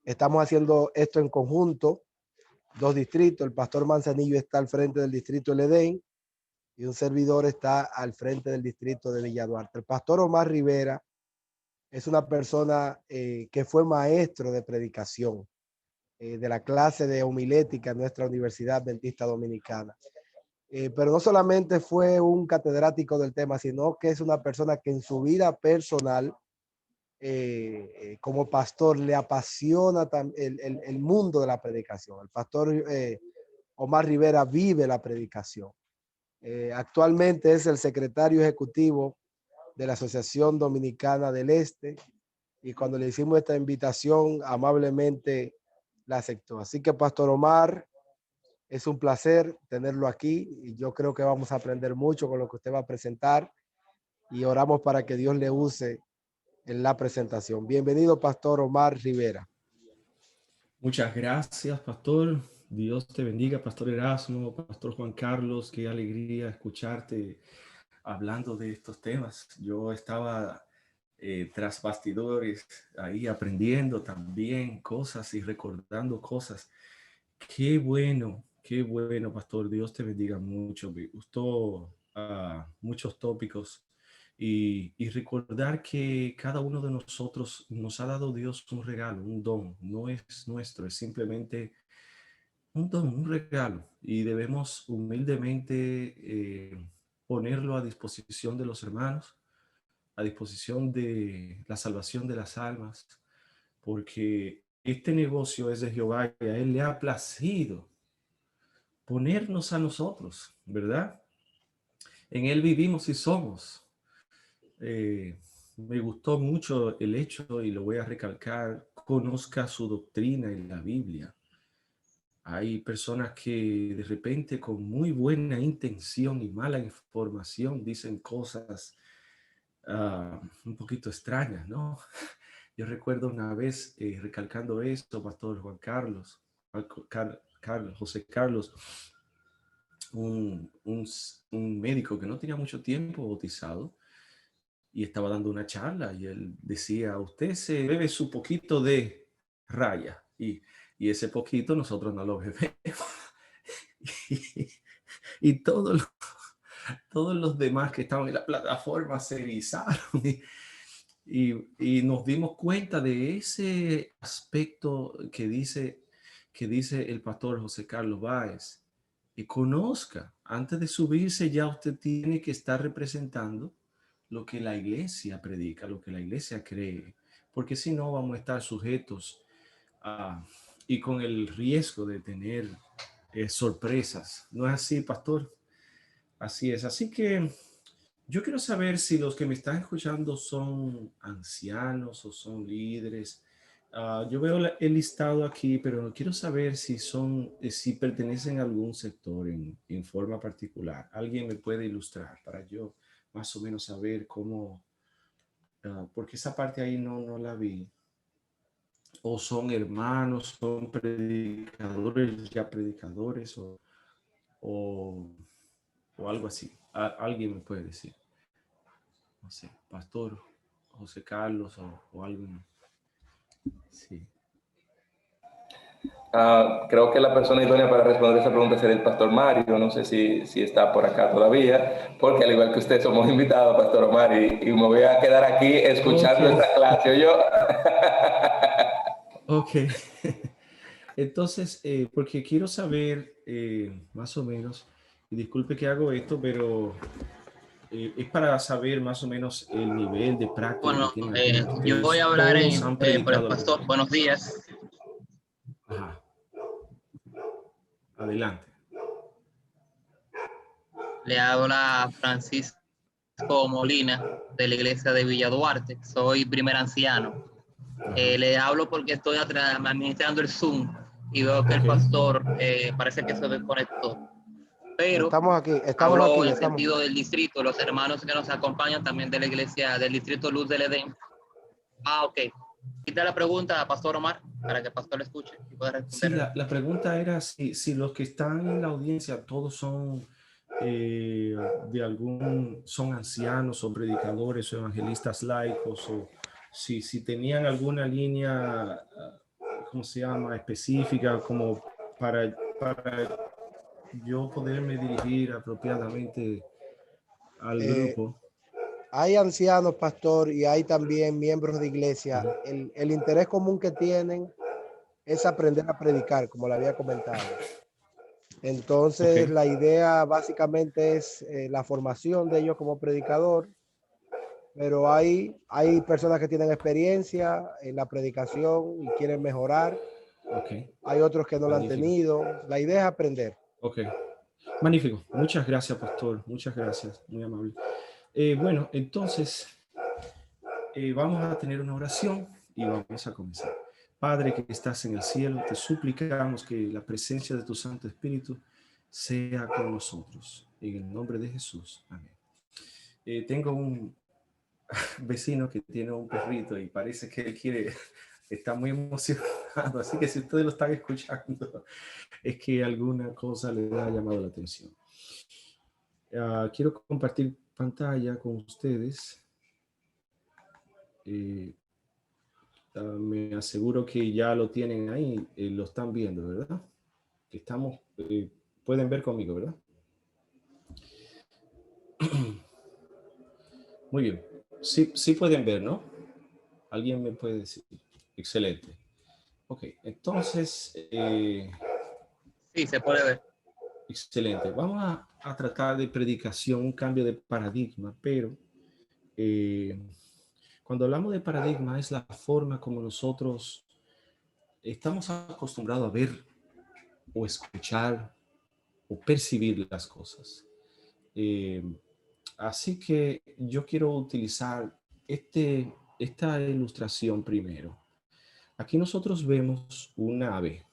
Estamos haciendo esto en conjunto, dos distritos. El pastor Manzanillo está al frente del distrito del Edén y un servidor está al frente del distrito de Villa Duarte. El pastor Omar Rivera es una persona que fue maestro de predicación de la clase de homilética en nuestra Universidad Adventista Dominicana. Pero no solamente fue un catedrático del tema, sino que es una persona que en su vida personal, como pastor, le apasiona el mundo de la predicación. El pastor Omar Rivera vive la predicación. Actualmente es el secretario ejecutivo de la Asociación Dominicana del Este, y cuando le hicimos esta invitación, amablemente la aceptó. Así que, Pastor Omar, es un placer tenerlo aquí y yo creo que vamos a aprender mucho con lo que usted va a presentar y oramos para que Dios le use en la presentación. Bienvenido, Pastor Omar Rivera. Muchas gracias, Pastor. Dios te bendiga, Pastor Erasmo, Pastor Juan Carlos. Qué alegría escucharte hablando de estos temas. Yo estaba tras bastidores ahí aprendiendo también cosas y recordando cosas. Qué bueno, Pastor. Dios te bendiga mucho. Me gustó muchos tópicos y recordar que cada uno de nosotros nos ha dado Dios un regalo, un don. No es nuestro, es simplemente un don, un regalo. Y debemos humildemente ponerlo a disposición de los hermanos, a disposición de la salvación de las almas, porque este negocio es de Jehová y a Él le ha placido ponernos a nosotros, ¿verdad? En Él vivimos y somos. Me gustó mucho el hecho, y lo voy a recalcar, conozca su doctrina en la Biblia. Hay personas que de repente con muy buena intención y mala información dicen cosas un poquito extrañas, ¿no? Yo recuerdo una vez recalcando esto, Pastor Juan Carlos, José Carlos, un médico que no tenía mucho tiempo bautizado y estaba dando una charla y él decía, usted se bebe su poquito de raya y ese poquito nosotros no lo bebemos. y todos los demás que estaban en la plataforma se erizaron y nos dimos cuenta de ese aspecto que dice el pastor José Carlos Báez. Y conozca, antes de subirse ya usted tiene que estar representando lo que la iglesia predica, lo que la iglesia cree, porque si no vamos a estar sujetos y con el riesgo de tener sorpresas. ¿No es así, pastor? Así es. Así que yo quiero saber si los que me están escuchando son ancianos o son líderes. Yo veo el listado aquí, pero quiero saber si si pertenecen a algún sector en forma particular. ¿Alguien me puede ilustrar para yo más o menos saber cómo? Porque esa parte ahí no la vi. O son hermanos, son predicadores, ya predicadores o algo así. Alguien me puede decir. No sé, Pastor José Carlos o alguien. Sí. Creo que la persona idónea para responder esa pregunta sería el Pastor Mario. No sé si está por acá todavía, porque al igual que usted somos invitados, Pastor Omar, y me voy a quedar aquí escuchando esta clase. ¿O yo? Ok. Entonces, porque quiero saber más o menos, y disculpe que hago esto, pero es para saber más o menos el nivel de práctica Bueno, que tienen yo voy ustedes. a hablar Todos han por el predicado. pastor. Buenos días. Ajá. Adelante. Le habla Francisco Molina de la iglesia de Villa Duarte. Soy primer anciano. Le hablo porque estoy administrando el Zoom y veo que el pastor parece que se desconectó. pero Estamos aquí, hablo en estamos. sentido del distrito, los hermanos que nos acompañan también de la iglesia del distrito Luz del Edén. Ok. Quita la pregunta a Pastor Omar para que el pastor le escuche y pueda Sí, responder. la pregunta era si los que están en la audiencia todos son son ancianos o predicadores o evangelistas laicos, o si tenían alguna línea, ¿cómo se llama?, específica, como para yo poderme dirigir apropiadamente al Eh, grupo. Hay ancianos, pastor, y hay también miembros de iglesia. Ujú. El interés común que tienen es aprender a predicar, como le había comentado. Ok, Entonces, la idea básicamente es la formación de ellos como predicador, pero hay personas que tienen experiencia en la predicación y quieren mejorar. ok, Hay otros que no la han magnífico. tenido. La idea es aprender. Ok, magnífico. Muchas gracias, pastor. Muchas gracias. Muy amable. Bueno, entonces vamos a tener una oración y vamos a comenzar. Padre que estás en el cielo, te suplicamos que la presencia de tu Santo Espíritu sea con nosotros. En el nombre de Jesús. Amén. Tengo un vecino que tiene un perrito y parece que él está muy emocionado. Así que si ustedes lo están escuchando, es que alguna cosa le ha llamado la atención. Quiero compartir pantalla con ustedes. Me aseguro que ya lo tienen ahí, lo están viendo, ¿verdad? Que estamos, pueden ver conmigo, ¿verdad? Muy bien. Sí, sí pueden ver, ¿no? ¿Alguien me puede decir? Excelente. Ok, entonces, Sí, se puede ver. excelente. Vamos a tratar de predicación, un cambio de paradigma, pero eh, cuando hablamos de paradigma es la forma como nosotros estamos acostumbrados a ver o escuchar o percibir las cosas. Eh, Así que yo quiero utilizar esta ilustración primero. Aquí nosotros vemos un ave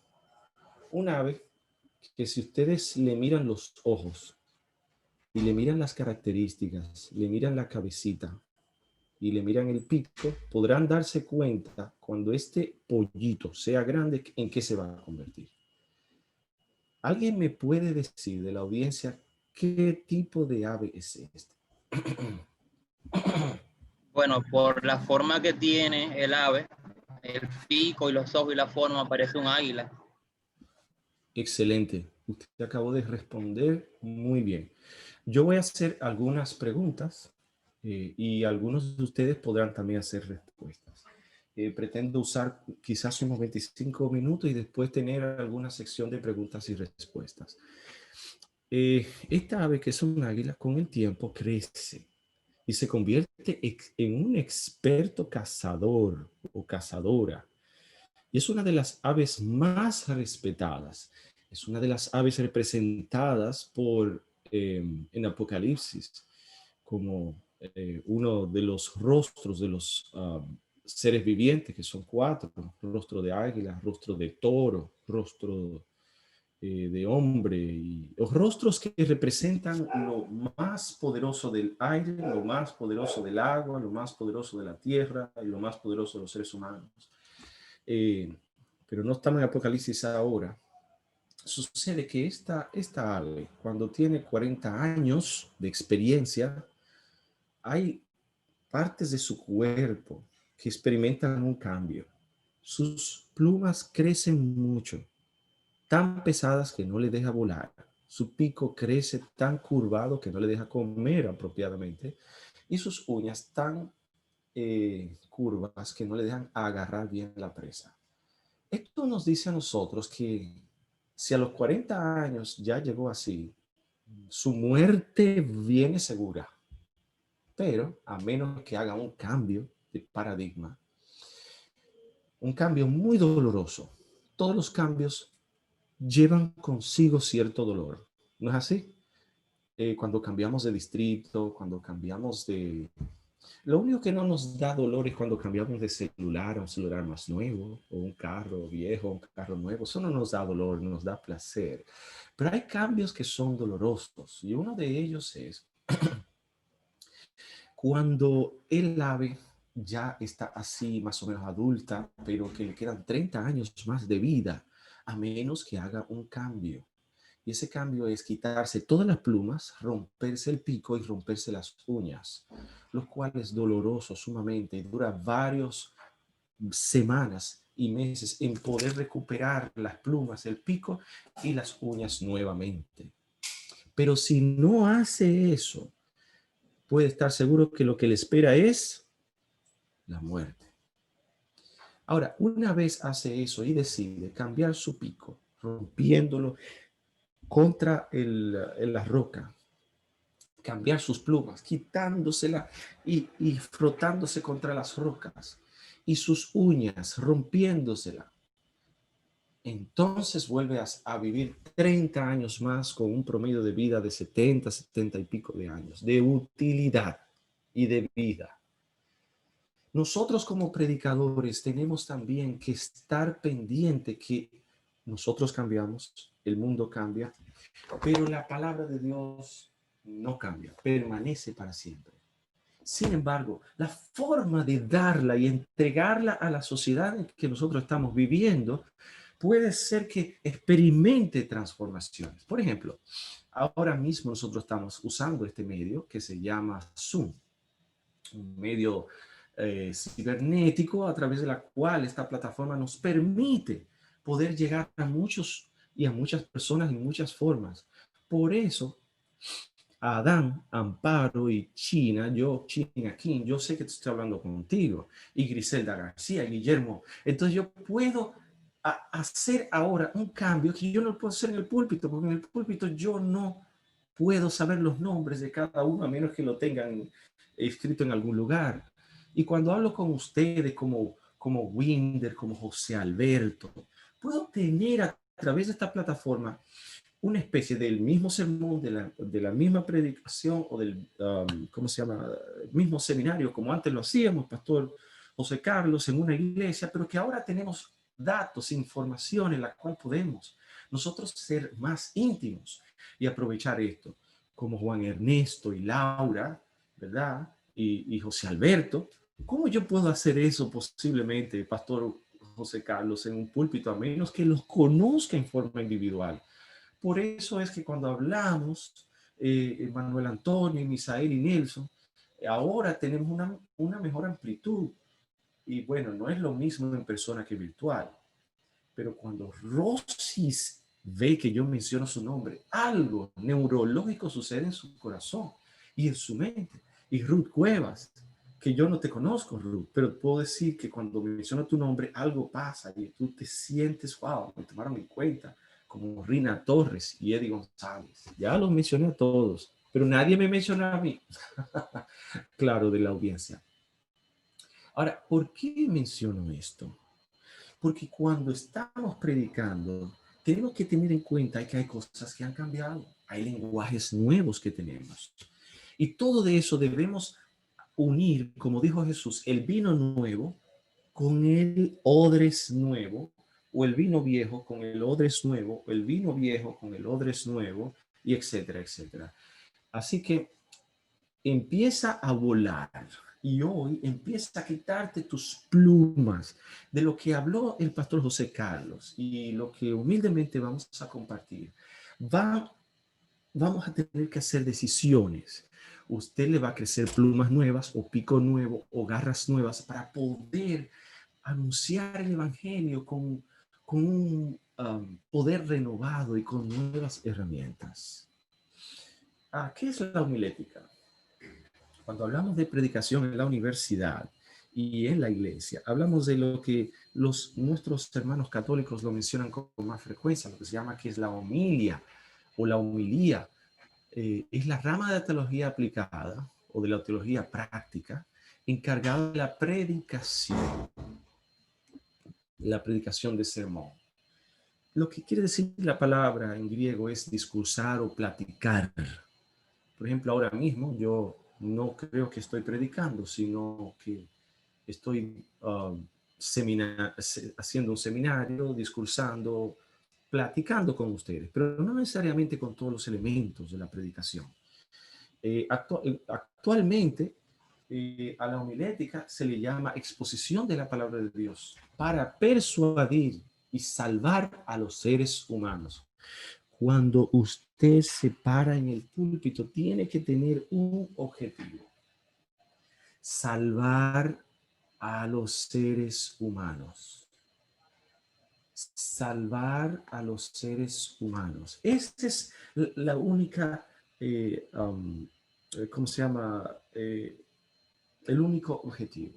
que si ustedes le miran los ojos y le miran las características, le miran la cabecita y le miran el pico, podrán darse cuenta cuando este pollito sea grande en qué se va a convertir. ¿Alguien me puede decir de la audiencia qué tipo de ave es este? Bueno, por la forma que tiene el ave, el pico y los ojos y la forma, parece un águila. Excelente. Usted acabó de responder muy bien. Yo voy a hacer algunas preguntas y algunos de ustedes podrán también hacer respuestas. Pretendo usar quizás unos 25 minutos y después tener alguna sección de preguntas y respuestas. Esta ave, que es un águila, con el tiempo crece y se convierte en un experto cazador o cazadora. Y es una de las aves más respetadas. Es una de las aves representadas en Apocalipsis como uno de los rostros de los seres vivientes, que son cuatro: rostro de águila, rostro de toro, rostro de hombre, y los rostros que representan lo más poderoso del aire, lo más poderoso del agua, lo más poderoso de la tierra y lo más poderoso de los seres humanos. Pero no estamos en Apocalipsis ahora. Sucede que esta ave, cuando tiene 40 años de experiencia, hay partes de su cuerpo que experimentan un cambio. Sus plumas crecen mucho, tan pesadas que no le deja volar. Su pico crece tan curvado que no le deja comer apropiadamente. Y sus uñas tan curvas que no le dejan agarrar bien la presa. Esto nos dice a nosotros que si a los 40 años ya llegó así, su muerte viene segura, pero a menos que haga un cambio de paradigma, un cambio muy doloroso. Todos los cambios llevan consigo cierto dolor, ¿no es así? Cuando cambiamos de distrito, cuando cambiamos Lo único que no nos da dolor es cuando cambiamos de celular a un celular más nuevo, o un carro viejo, un carro nuevo. Eso no nos da dolor, no nos da placer. Pero hay cambios que son dolorosos. Y uno de ellos es cuando el ave ya está así más o menos adulta, pero que le quedan 30 años más de vida, a menos que haga un cambio. Y ese cambio es quitarse todas las plumas, romperse el pico y romperse las uñas, lo cual es doloroso sumamente y dura varias semanas y meses en poder recuperar las plumas, el pico y las uñas nuevamente. Pero si no hace eso, puede estar seguro que lo que le espera es la muerte. Ahora, una vez hace eso y decide cambiar su pico, rompiéndolo contra la roca, cambiar sus plumas, quitándosela y frotándose contra las rocas, y sus uñas rompiéndosela, entonces vuelve a vivir 30 años más con un promedio de vida de 70, 70 y pico de años, de utilidad y de vida. Nosotros como predicadores tenemos también que estar pendiente que nosotros cambiamos, el mundo cambia, pero la palabra de Dios no cambia, permanece para siempre. Sin embargo, la forma de darla y entregarla a la sociedad en que nosotros estamos viviendo puede ser que experimente transformaciones. Por ejemplo, ahora mismo nosotros estamos usando este medio que se llama Zoom, un medio cibernético a través de la cual esta plataforma nos permite poder llegar a muchos y a muchas personas en muchas formas. Por eso, Adán, Amparo y China King, yo sé que estoy hablando contigo, y Griselda García, y Guillermo. Entonces yo puedo hacer ahora un cambio que yo no puedo hacer en el púlpito, porque en el púlpito yo no puedo saber los nombres de cada uno a menos que lo tengan escrito en algún lugar. Y cuando hablo con ustedes como Winder, como José Alberto, puedo tener a través de esta plataforma una especie del mismo sermón, de la misma predicación o del, ¿cómo se llama? Mismo seminario, como antes lo hacíamos, Pastor José Carlos, en una iglesia, pero que ahora tenemos datos, información en la cual podemos nosotros ser más íntimos y aprovechar esto, como Juan Ernesto y Laura, ¿verdad? Y José Alberto. ¿Cómo yo puedo hacer eso posiblemente, Pastor José Carlos, en un púlpito, a menos que los conozca en forma individual? Por eso es que cuando hablamos, Manuel Antonio, Misael y Nelson, ahora tenemos una mejor amplitud. Y bueno, no es lo mismo en persona que virtual. Pero cuando Rosis ve que yo menciono su nombre, algo neurológico sucede en su corazón y en su mente. Y Ruth Cuevas, que yo no te conozco, Ruth, pero puedo decir que cuando menciono tu nombre, algo pasa y tú te sientes, wow, me tomaron en cuenta, como Rina Torres y Eddie González. Ya los mencioné a todos, pero nadie me menciona a mí. Claro, de la audiencia. Ahora, ¿por qué menciono esto? Porque cuando estamos predicando, tenemos que tener en cuenta que hay cosas que han cambiado, hay lenguajes nuevos que tenemos. Y todo de eso debemos unir, como dijo Jesús, el vino nuevo con el odres nuevo, o el vino viejo con el odres nuevo, o el vino viejo con el odres nuevo, y etcétera, etcétera. Así que empieza a volar y hoy empieza a quitarte tus plumas de lo que habló el pastor José Carlos y lo que humildemente vamos a compartir. Vamos a tener que hacer decisiones. Usted le va a crecer plumas nuevas o pico nuevo o garras nuevas para poder anunciar el evangelio con un poder renovado y con nuevas herramientas. ¿Qué es la homilética? Cuando hablamos de predicación en la universidad y en la iglesia, hablamos de lo que nuestros hermanos católicos lo mencionan con más frecuencia, lo que se llama que es la homilia o la homilía. Es la rama de la teología aplicada o de la teología práctica encargada de la predicación de sermón. Lo que quiere decir la palabra en griego es discursar o platicar. Por ejemplo, ahora mismo yo no creo que estoy predicando, sino que estoy haciendo un seminario, discursando, platicando con ustedes, pero no necesariamente con todos los elementos de la predicación. Actualmente, a la homilética se le llama exposición de la palabra de Dios para persuadir y salvar a los seres humanos. Cuando usted se para en el púlpito, tiene que tener un objetivo: salvar a los seres humanos. Salvar a los seres humanos. Esta es la única, ¿cómo se llama? El único objetivo.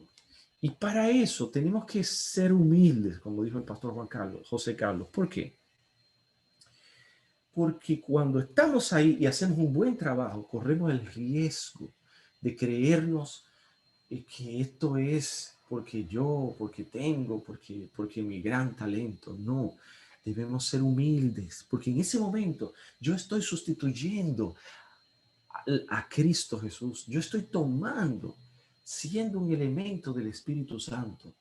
Y para eso tenemos que ser humildes, como dijo el pastor José Carlos. ¿Por qué? Porque cuando estamos ahí y hacemos un buen trabajo, corremos el riesgo de creernos que esto es porque yo, porque tengo, porque mi gran talento. No, debemos ser humildes, porque en ese momento yo estoy sustituyendo a Cristo Jesús. Yo estoy tomando, siendo un elemento del Espíritu Santo.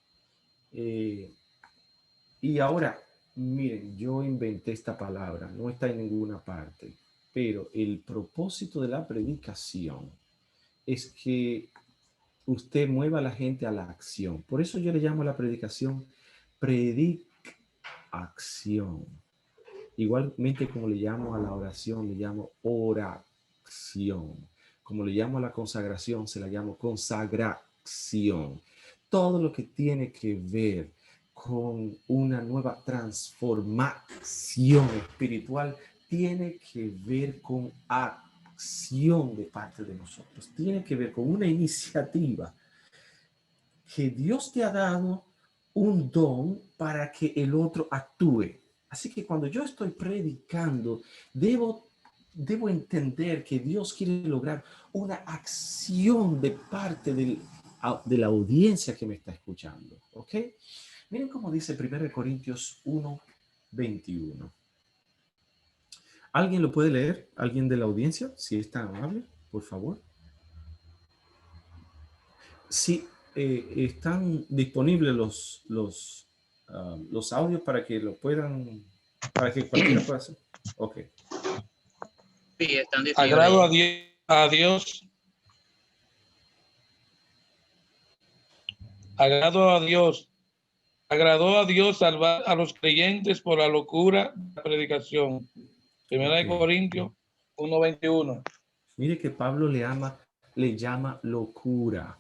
Y ahora, miren, yo inventé esta palabra, no está en ninguna parte, pero el propósito de la predicación es que usted mueva a la gente a la acción. Por eso yo le llamo a la predicación acción. Igualmente como le llamo a la oración, le llamo oración. Como le llamo a la consagración, se la llamo consagración. Todo lo que tiene que ver con una nueva transformación espiritual tiene que ver con acción de parte de nosotros. Tiene que ver con una iniciativa que Dios te ha dado un don para que el otro actúe. Así que cuando yo estoy predicando, debo entender que Dios quiere lograr una acción de parte de la audiencia que me está escuchando. ¿Ok? Miren cómo dice 1 Corintios 1:21. ¿Alguien lo puede leer? ¿Alguien de la audiencia? Si es tan amable, por favor. Sí, están disponibles los audios para que lo puedan, para que cualquiera pueda hacer. Ok. Sí, están disponibles. Agrado a Dios. Agradó a Dios salvar a los creyentes por la locura de la predicación. Primera de Corintios 1:21. Mire que Pablo le llama locura.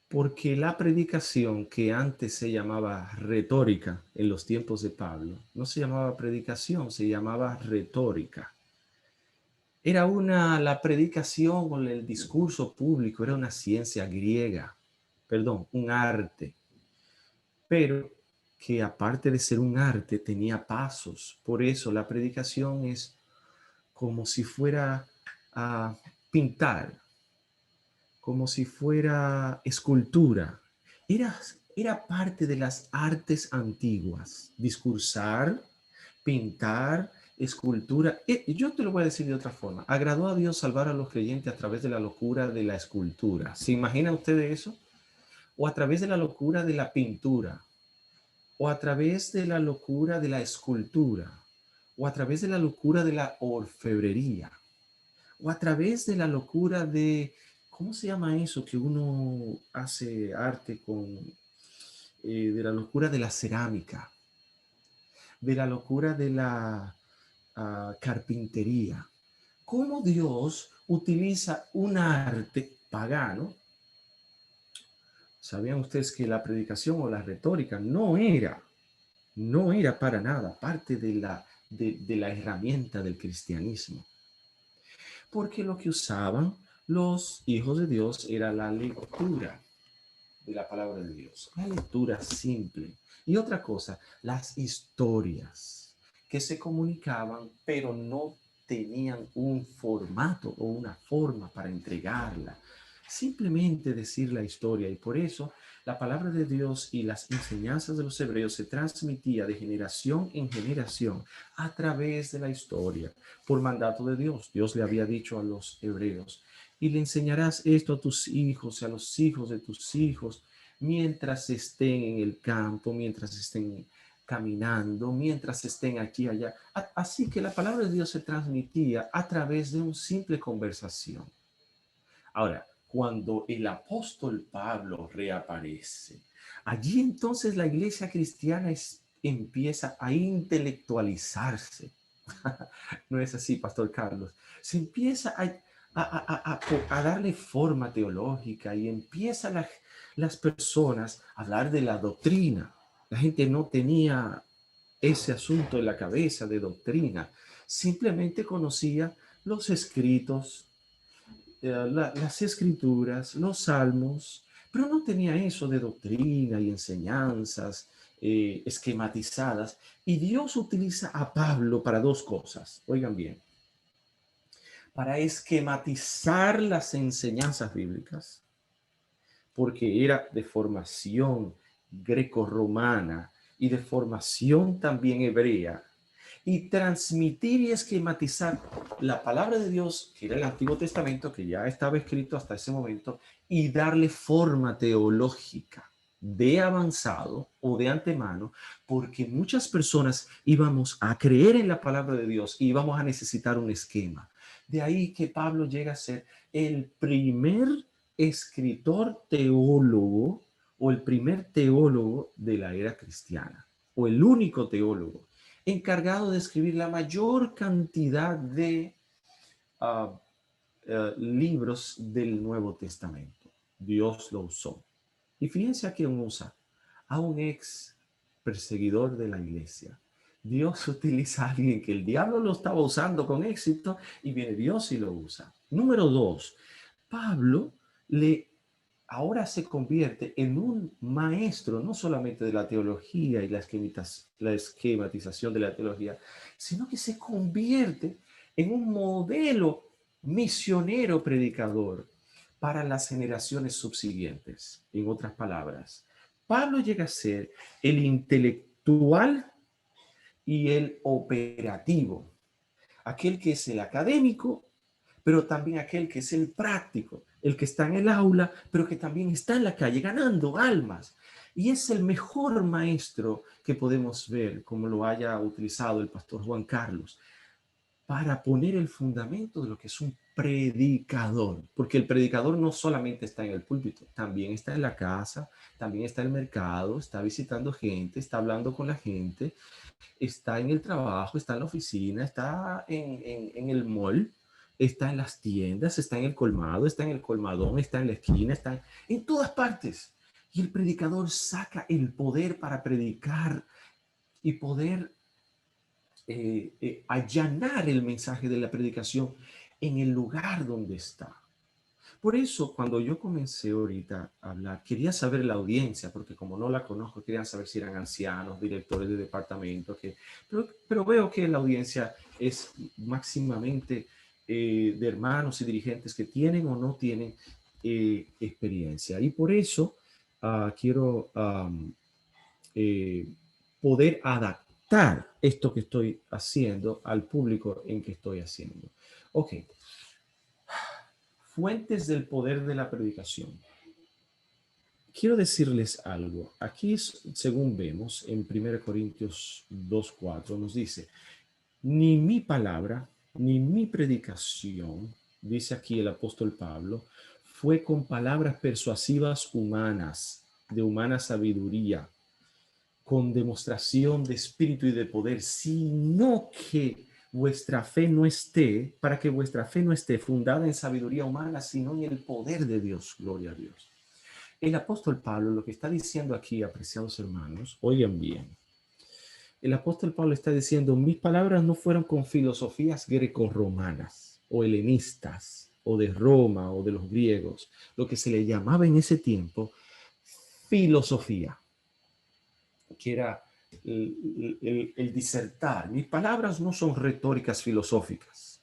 Porque la predicación que antes se llamaba retórica en los tiempos de Pablo, no se llamaba predicación, se llamaba retórica. Era la predicación o el discurso público, era una ciencia griega, un arte. Pero que aparte de ser un arte tenía pasos. Por eso la predicación es como si fuera a pintar, como si fuera escultura. Era parte de las artes antiguas. Discursar, pintar, escultura. Yo te lo voy a decir de otra forma. Agradó a Dios salvar a los creyentes a través de la locura de la escultura. ¿Se imagina usted de eso? O a través de la locura de la pintura. O a través de la locura de la escultura. O a través de la locura de la orfebrería. O a través de la locura de... ¿Cómo se llama eso que uno hace arte con? De la locura de la cerámica, de la locura de la carpintería. ¿Cómo Dios utiliza un arte pagano? ¿Sabían ustedes que la predicación o la retórica no era para nada parte de la herramienta del cristianismo? Porque lo que usaban los hijos de Dios era la lectura de la palabra de Dios, la lectura simple. Y otra cosa, las historias que se comunicaban, pero no tenían un formato o una forma para entregarla. Simplemente decir la historia. Y por eso la palabra de Dios y las enseñanzas de los hebreos se transmitía de generación en generación a través de la historia, por mandato de Dios. Dios le había dicho a los hebreos y le enseñarás esto a tus hijos y a los hijos de tus hijos, mientras estén en el campo, mientras estén caminando, mientras estén aquí y allá. Así que la palabra de Dios se transmitía a través de una simple conversación. Ahora, cuando el apóstol Pablo reaparece, allí entonces la iglesia cristiana empieza a intelectualizarse. No es así, Pastor Carlos. Se empieza a darle forma teológica y empiezan las personas a hablar de la doctrina. La gente no tenía ese asunto en la cabeza de doctrina. Simplemente conocía los escritos, las escrituras, los salmos, pero no tenía eso de doctrina y enseñanzas esquematizadas. Y Dios utiliza a Pablo para dos cosas. Oigan bien, para esquematizar las enseñanzas bíblicas, porque era de formación greco-romana y de formación también hebrea, y transmitir y esquematizar la palabra de Dios, que era el Antiguo Testamento, que ya estaba escrito hasta ese momento, y darle forma teológica de avanzado o de antemano, porque muchas personas íbamos a creer en la palabra de Dios y íbamos a necesitar un esquema. De ahí que Pablo llega a ser el primer escritor teólogo o el primer teólogo de la era cristiana, o el único teólogo encargado de escribir la mayor cantidad de libros del Nuevo Testamento. Dios lo usó. Y fíjense a quién usa: a un ex perseguidor de la iglesia. Dios utiliza a alguien que el diablo lo estaba usando con éxito y viene Dios y lo usa. Número 2, Pablo ahora se convierte en un maestro, no solamente de la teología y la esquematización de la teología, sino que se convierte en un modelo misionero predicador para las generaciones subsiguientes. En otras palabras, Pablo llega a ser el intelectual y el operativo, aquel que es el académico, pero también aquel que es el práctico, el que está en el aula, pero que también está en la calle ganando almas. Y es el mejor maestro que podemos ver, como lo haya utilizado el pastor Juan Carlos, para poner el fundamento de lo que es un predicador. Porque el predicador no solamente está en el púlpito, también está en la casa, también está en el mercado, está visitando gente, está hablando con la gente, está en el trabajo, está en la oficina, está en el mall, está en las tiendas, está en el colmado, está en el colmadón, está en la esquina, está en todas partes. Y el predicador saca el poder para predicar y poder allanar el mensaje de la predicación en el lugar donde está. Por eso, cuando yo comencé ahorita a hablar, quería saber la audiencia, porque como no la conozco, quería saber si eran ancianos, directores de departamento, pero veo que la audiencia es máximamente de hermanos y dirigentes que tienen o no tienen experiencia. Y por eso quiero poder adaptar esto que estoy haciendo al público en que estoy haciendo. Ok. Fuentes del poder de la predicación. Quiero decirles algo. Aquí, según vemos en 1 Corintios 2:4, nos dice: ni mi palabra, ni mi predicación, dice aquí el apóstol Pablo, fue con palabras persuasivas humanas, de humana sabiduría, con demostración de espíritu y de poder, sino que vuestra fe no esté, para que vuestra fe no esté fundada en sabiduría humana, sino en el poder de Dios. Gloria a Dios. El apóstol Pablo lo que está diciendo aquí, apreciados hermanos, oigan bien. El apóstol Pablo está diciendo: mis palabras no fueron con filosofías grecorromanas o helenistas o de Roma o de los griegos, lo que se le llamaba en ese tiempo filosofía, que era el disertar. Mis palabras no son retóricas filosóficas,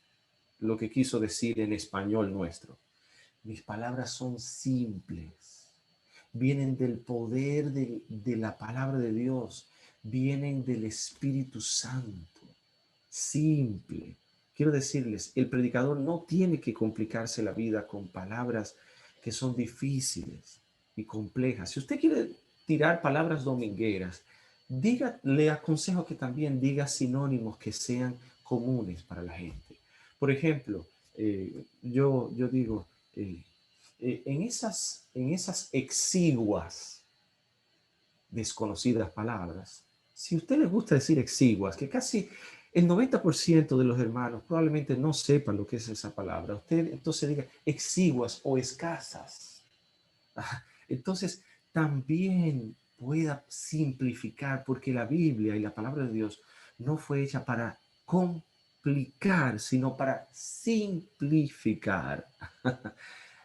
lo que quiso decir en español nuestro. Mis palabras son simples, vienen del poder de la palabra de Dios, vienen del Espíritu Santo, simple, quiero decirles, el predicador no tiene que complicarse la vida con palabras que son difíciles y complejas. Si usted quiere tirar palabras domingueras, le aconsejo que también diga sinónimos que sean comunes para la gente. Por ejemplo, yo digo, en esas exiguas, desconocidas palabras, si a usted le gusta decir exiguas, que casi el 90% de los hermanos probablemente no sepan lo que es esa palabra, usted entonces diga exiguas o escasas. Entonces también pueda simplificar, porque la Biblia y la palabra de Dios no fue hecha para complicar, sino para simplificar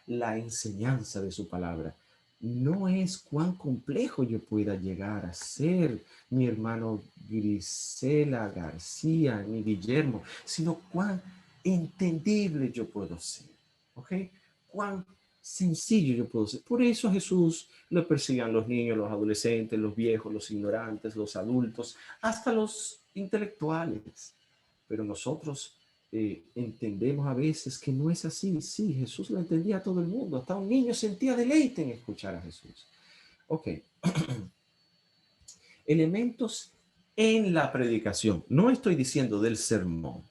la enseñanza de su palabra. No es cuán complejo yo pueda llegar a ser, mi hermano Grisela García, ni Guillermo, sino cuán entendible yo puedo ser. ¿Ok? Cuán sencillo yo puedo ser. Por eso a Jesús lo persiguen los niños, los adolescentes, los viejos, los ignorantes, los adultos, hasta los intelectuales. Pero nosotros entendemos a veces que no es así. Sí, Jesús lo entendía a todo el mundo. Hasta un niño sentía deleite en escuchar a Jesús. Ok. Elementos en la predicación. No estoy diciendo del sermón,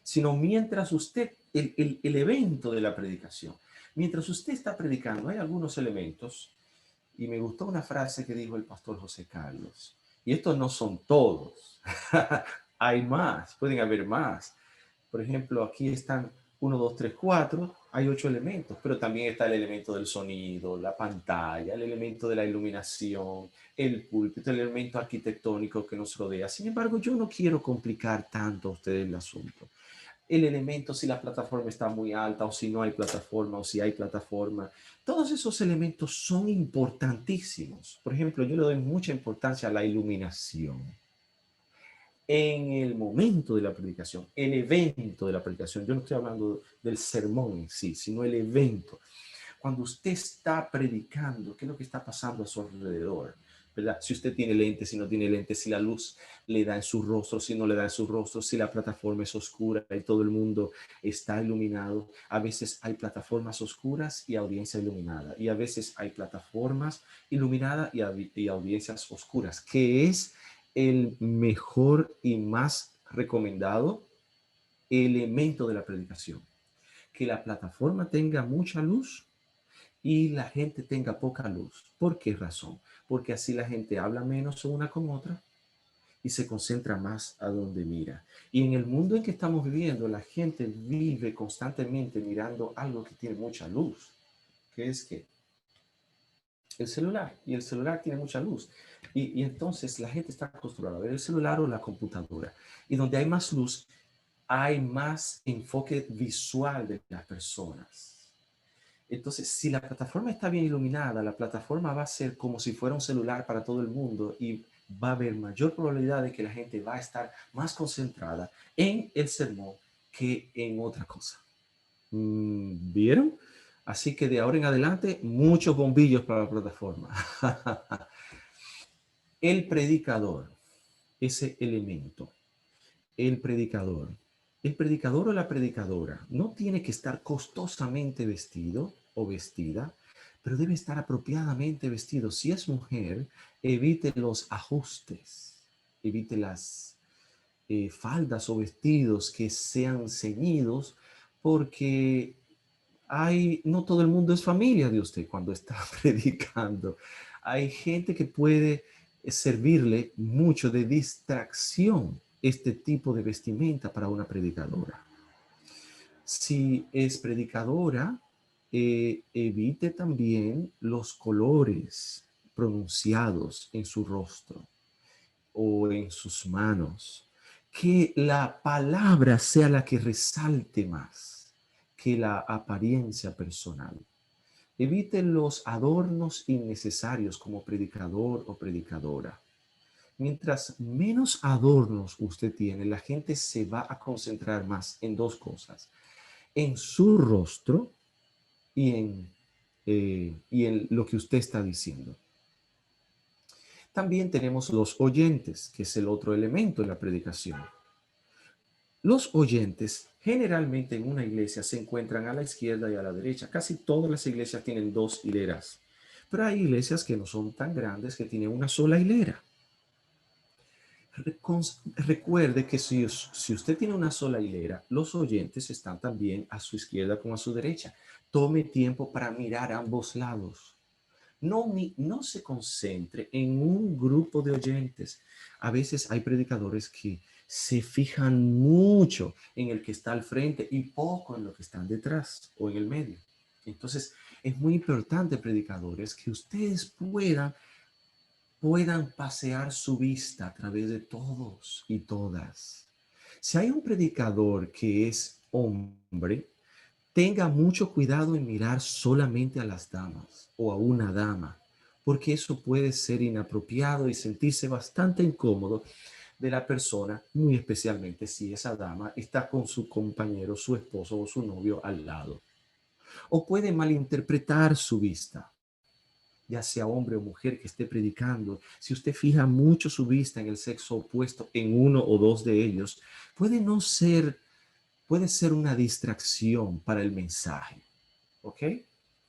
sino mientras usted, el evento de la predicación. Mientras usted está predicando, hay algunos elementos, y me gustó una frase que dijo el pastor José Carlos, y estos no son todos, hay más, pueden haber más. Por ejemplo, aquí están 1, 2, 3, 4, hay 8 elementos, pero también está el elemento del sonido, la pantalla, el elemento de la iluminación, el púlpito, el elemento arquitectónico que nos rodea. Sin embargo, yo no quiero complicar tanto a ustedes el asunto. El elemento, si la plataforma está muy alta o si no hay plataforma o si hay plataforma, todos esos elementos son importantísimos. Por ejemplo, yo le doy mucha importancia a la iluminación. En el momento de la predicación, el evento de la predicación, yo no estoy hablando del sermón en sí, sino el evento. Cuando usted está predicando, ¿qué es lo que está pasando a su alrededor? ¿Verdad? Si usted tiene lentes, si no tiene lentes, si la luz le da en su rostro, si no le da en su rostro, si la plataforma es oscura y todo el mundo está iluminado. A veces hay plataformas oscuras y audiencia iluminada. Y a veces hay plataformas iluminadas y audiencias oscuras, que es el mejor y más recomendado elemento de la predicación. Que la plataforma tenga mucha luz y la gente tenga poca luz. ¿Por qué razón? Porque así la gente habla menos una con otra y se concentra más a donde mira. Y en el mundo en que estamos viviendo, la gente vive constantemente mirando algo que tiene mucha luz, que es que el celular, y el celular tiene mucha luz. Y entonces la gente está acostumbrada a ver el celular o la computadora. Y donde hay más luz, hay más enfoque visual de las personas. Entonces, si la plataforma está bien iluminada, la plataforma va a ser como si fuera un celular para todo el mundo y va a haber mayor probabilidad de que la gente va a estar más concentrada en el sermón que en otra cosa. ¿Vieron? Así que de ahora en adelante, muchos bombillos para la plataforma. El predicador, ese elemento, el predicador o la predicadora no tiene que estar costosamente vestido o vestida, pero debe estar apropiadamente vestido. Si es mujer, evite los ajustes, evite las faldas o vestidos que sean ceñidos, porque no todo el mundo es familia de usted cuando está predicando. Hay gente que puede servirle mucho de distracción este tipo de vestimenta para una predicadora. Si es predicadora, evite también los colores pronunciados en su rostro o en sus manos. Que la palabra sea la que resalte más que la apariencia personal. Evite los adornos innecesarios como predicador o predicadora. Mientras menos adornos usted tiene, la gente se va a concentrar más en dos cosas: en su rostro y en lo que usted está diciendo. También tenemos los oyentes, que es el otro elemento de la predicación. Los oyentes Generalmente en una iglesia se encuentran a la izquierda y a la derecha. Casi todas las iglesias tienen 2 hileras, pero hay iglesias que no son tan grandes que tienen una sola hilera. Recuerde que si usted tiene una sola hilera, los oyentes están también a su izquierda como a su derecha. Tome tiempo para mirar a ambos lados. No se concentre en un grupo de oyentes. A veces hay predicadores que se fijan mucho en el que está al frente y poco en lo que están detrás o en el medio. Entonces, es muy importante, predicadores, que ustedes puedan pasear su vista a través de todos y todas. Si hay un predicador que es hombre, tenga mucho cuidado en mirar solamente a las damas o a una dama, porque eso puede ser inapropiado y sentirse bastante incómodo de la persona, muy especialmente si esa dama está con su compañero, su esposo o su novio al lado. O puede malinterpretar su vista, ya sea hombre o mujer que esté predicando. Si usted fija mucho su vista en el sexo opuesto, en uno o dos de ellos, puede ser una distracción para el mensaje, ¿ok?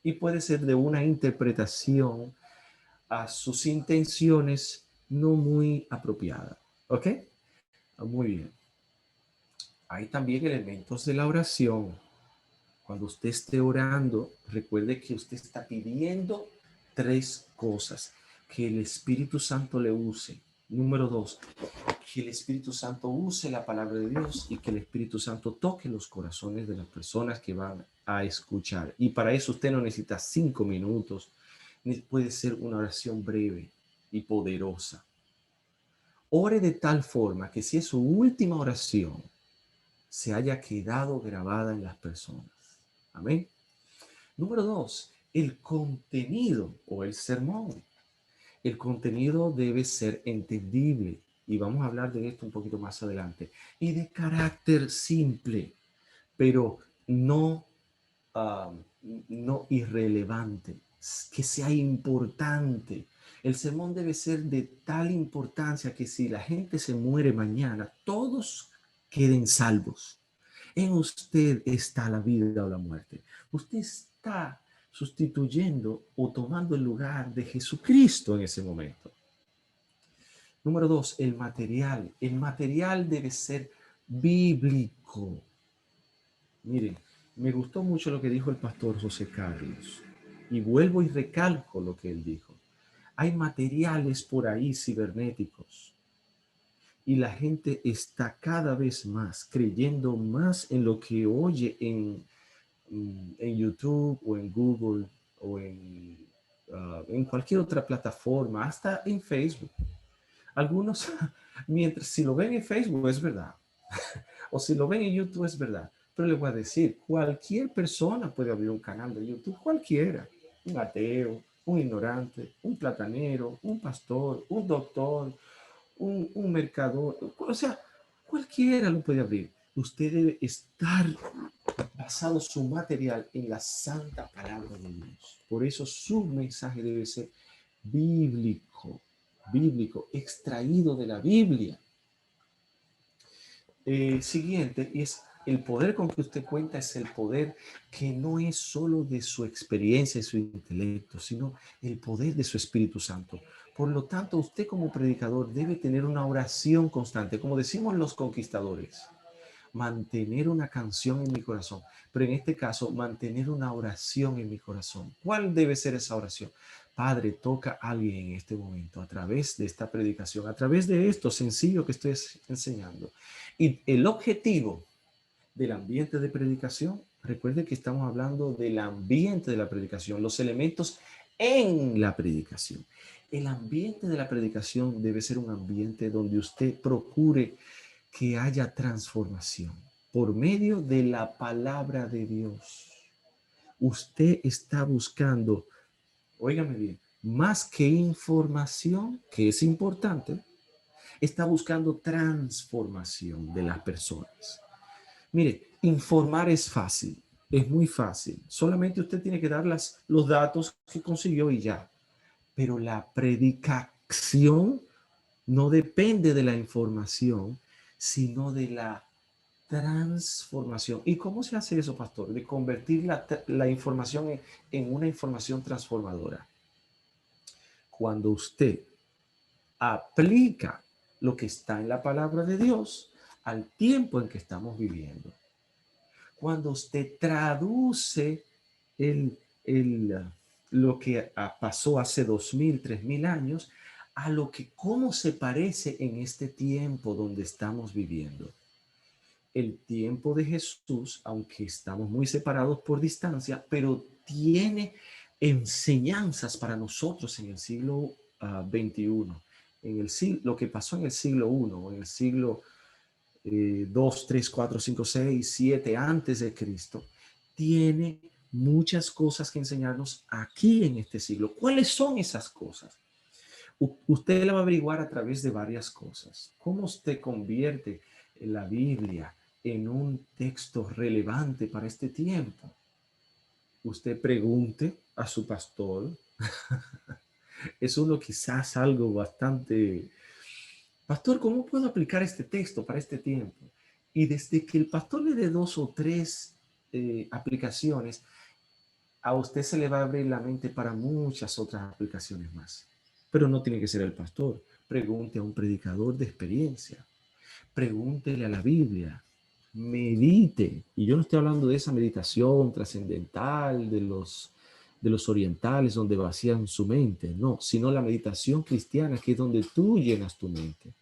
Y puede ser de una interpretación a sus intenciones no muy apropiada, ¿ok? Muy bien. Hay también elementos de la oración. Cuando usted esté orando, recuerde que usted está pidiendo 3 cosas. Que el Espíritu Santo le use. Número 2, que el Espíritu Santo use la palabra de Dios y que el Espíritu Santo toque los corazones de las personas que van a escuchar. Y para eso usted no necesita 5 minutos. Puede ser una oración breve y poderosa. Ore de tal forma que si es su última oración, se haya quedado grabada en las personas. Amén. Número 2, el contenido o el sermón. El contenido debe ser entendible y vamos a hablar de esto un poquito más adelante. Y de carácter simple, pero no irrelevante, que sea importante. El sermón debe ser de tal importancia que si la gente se muere mañana, todos queden salvos. En usted está la vida o la muerte. Usted está sustituyendo o tomando el lugar de Jesucristo en ese momento. Número 2, el material. El material debe ser bíblico. Miren, me gustó mucho lo que dijo el pastor José Carlos. Y vuelvo y recalco lo que él dijo. Hay materiales por ahí cibernéticos. Y la gente está cada vez más creyendo más en lo que oye en YouTube o en Google o en cualquier otra plataforma, hasta en Facebook. Algunos, mientras si lo ven en Facebook es verdad, o si lo ven en YouTube es verdad, pero les voy a decir, cualquier persona puede abrir un canal de YouTube, cualquiera, un ateo, un ignorante, un platanero, un pastor, un doctor, un mercador, o sea, cualquiera lo puede abrir. Usted debe estar basado su material en la santa palabra de Dios. Por eso su mensaje debe ser bíblico, extraído de la Biblia. Siguiente es el poder con que usted cuenta, es el poder que no es solo de su experiencia y su intelecto, sino el poder de su Espíritu Santo. Por lo tanto, usted como predicador debe tener una oración constante, como decimos los conquistadores. Mantener una canción en mi corazón, pero en este caso, mantener una oración en mi corazón. ¿Cuál debe ser esa oración? Padre, toca a alguien en este momento a través de esta predicación, a través de esto sencillo que estoy enseñando. Y el objetivo del ambiente de predicación, recuerde que estamos hablando del ambiente de la predicación, los elementos en la predicación. El ambiente de la predicación debe ser un ambiente donde usted procure que haya transformación por medio de la palabra de Dios. Usted está buscando, óigame bien, más que información, que es importante, está buscando transformación de las personas. Mire, informar es fácil, es muy fácil. Solamente usted tiene que dar los datos que consiguió y ya. Pero la predicación no depende de la información, sino de la transformación. ¿Y cómo se hace eso, pastor? De convertir la información en una información transformadora. Cuando usted aplica lo que está en la palabra de Dios al tiempo en que estamos viviendo. Cuando usted traduce lo que pasó hace 2000, 3000 años a cómo se parece en este tiempo donde estamos viviendo. El tiempo de Jesús, aunque estamos muy separados por distancia, pero tiene enseñanzas para nosotros en el siglo XXI. Lo que pasó en el siglo I o en el siglo 2, 3, 4, 5, 6, 7 antes de Cristo, tiene muchas cosas que enseñarnos aquí en este siglo. ¿Cuáles son esas cosas? Usted la va a averiguar a través de varias cosas. ¿Cómo usted convierte la Biblia en un texto relevante para este tiempo? Usted pregunte a su pastor. Es quizás algo bastante... Pastor, ¿cómo puedo aplicar este texto para este tiempo? Y desde que el pastor le dé 2 o 3 aplicaciones, a usted se le va a abrir la mente para muchas otras aplicaciones más. Pero no tiene que ser el pastor. Pregunte a un predicador de experiencia. Pregúntele a la Biblia. Medite. Y yo no estoy hablando de esa meditación trascendental de los orientales donde vacían su mente, no, sino la meditación cristiana, que es donde tú llenas tu mente.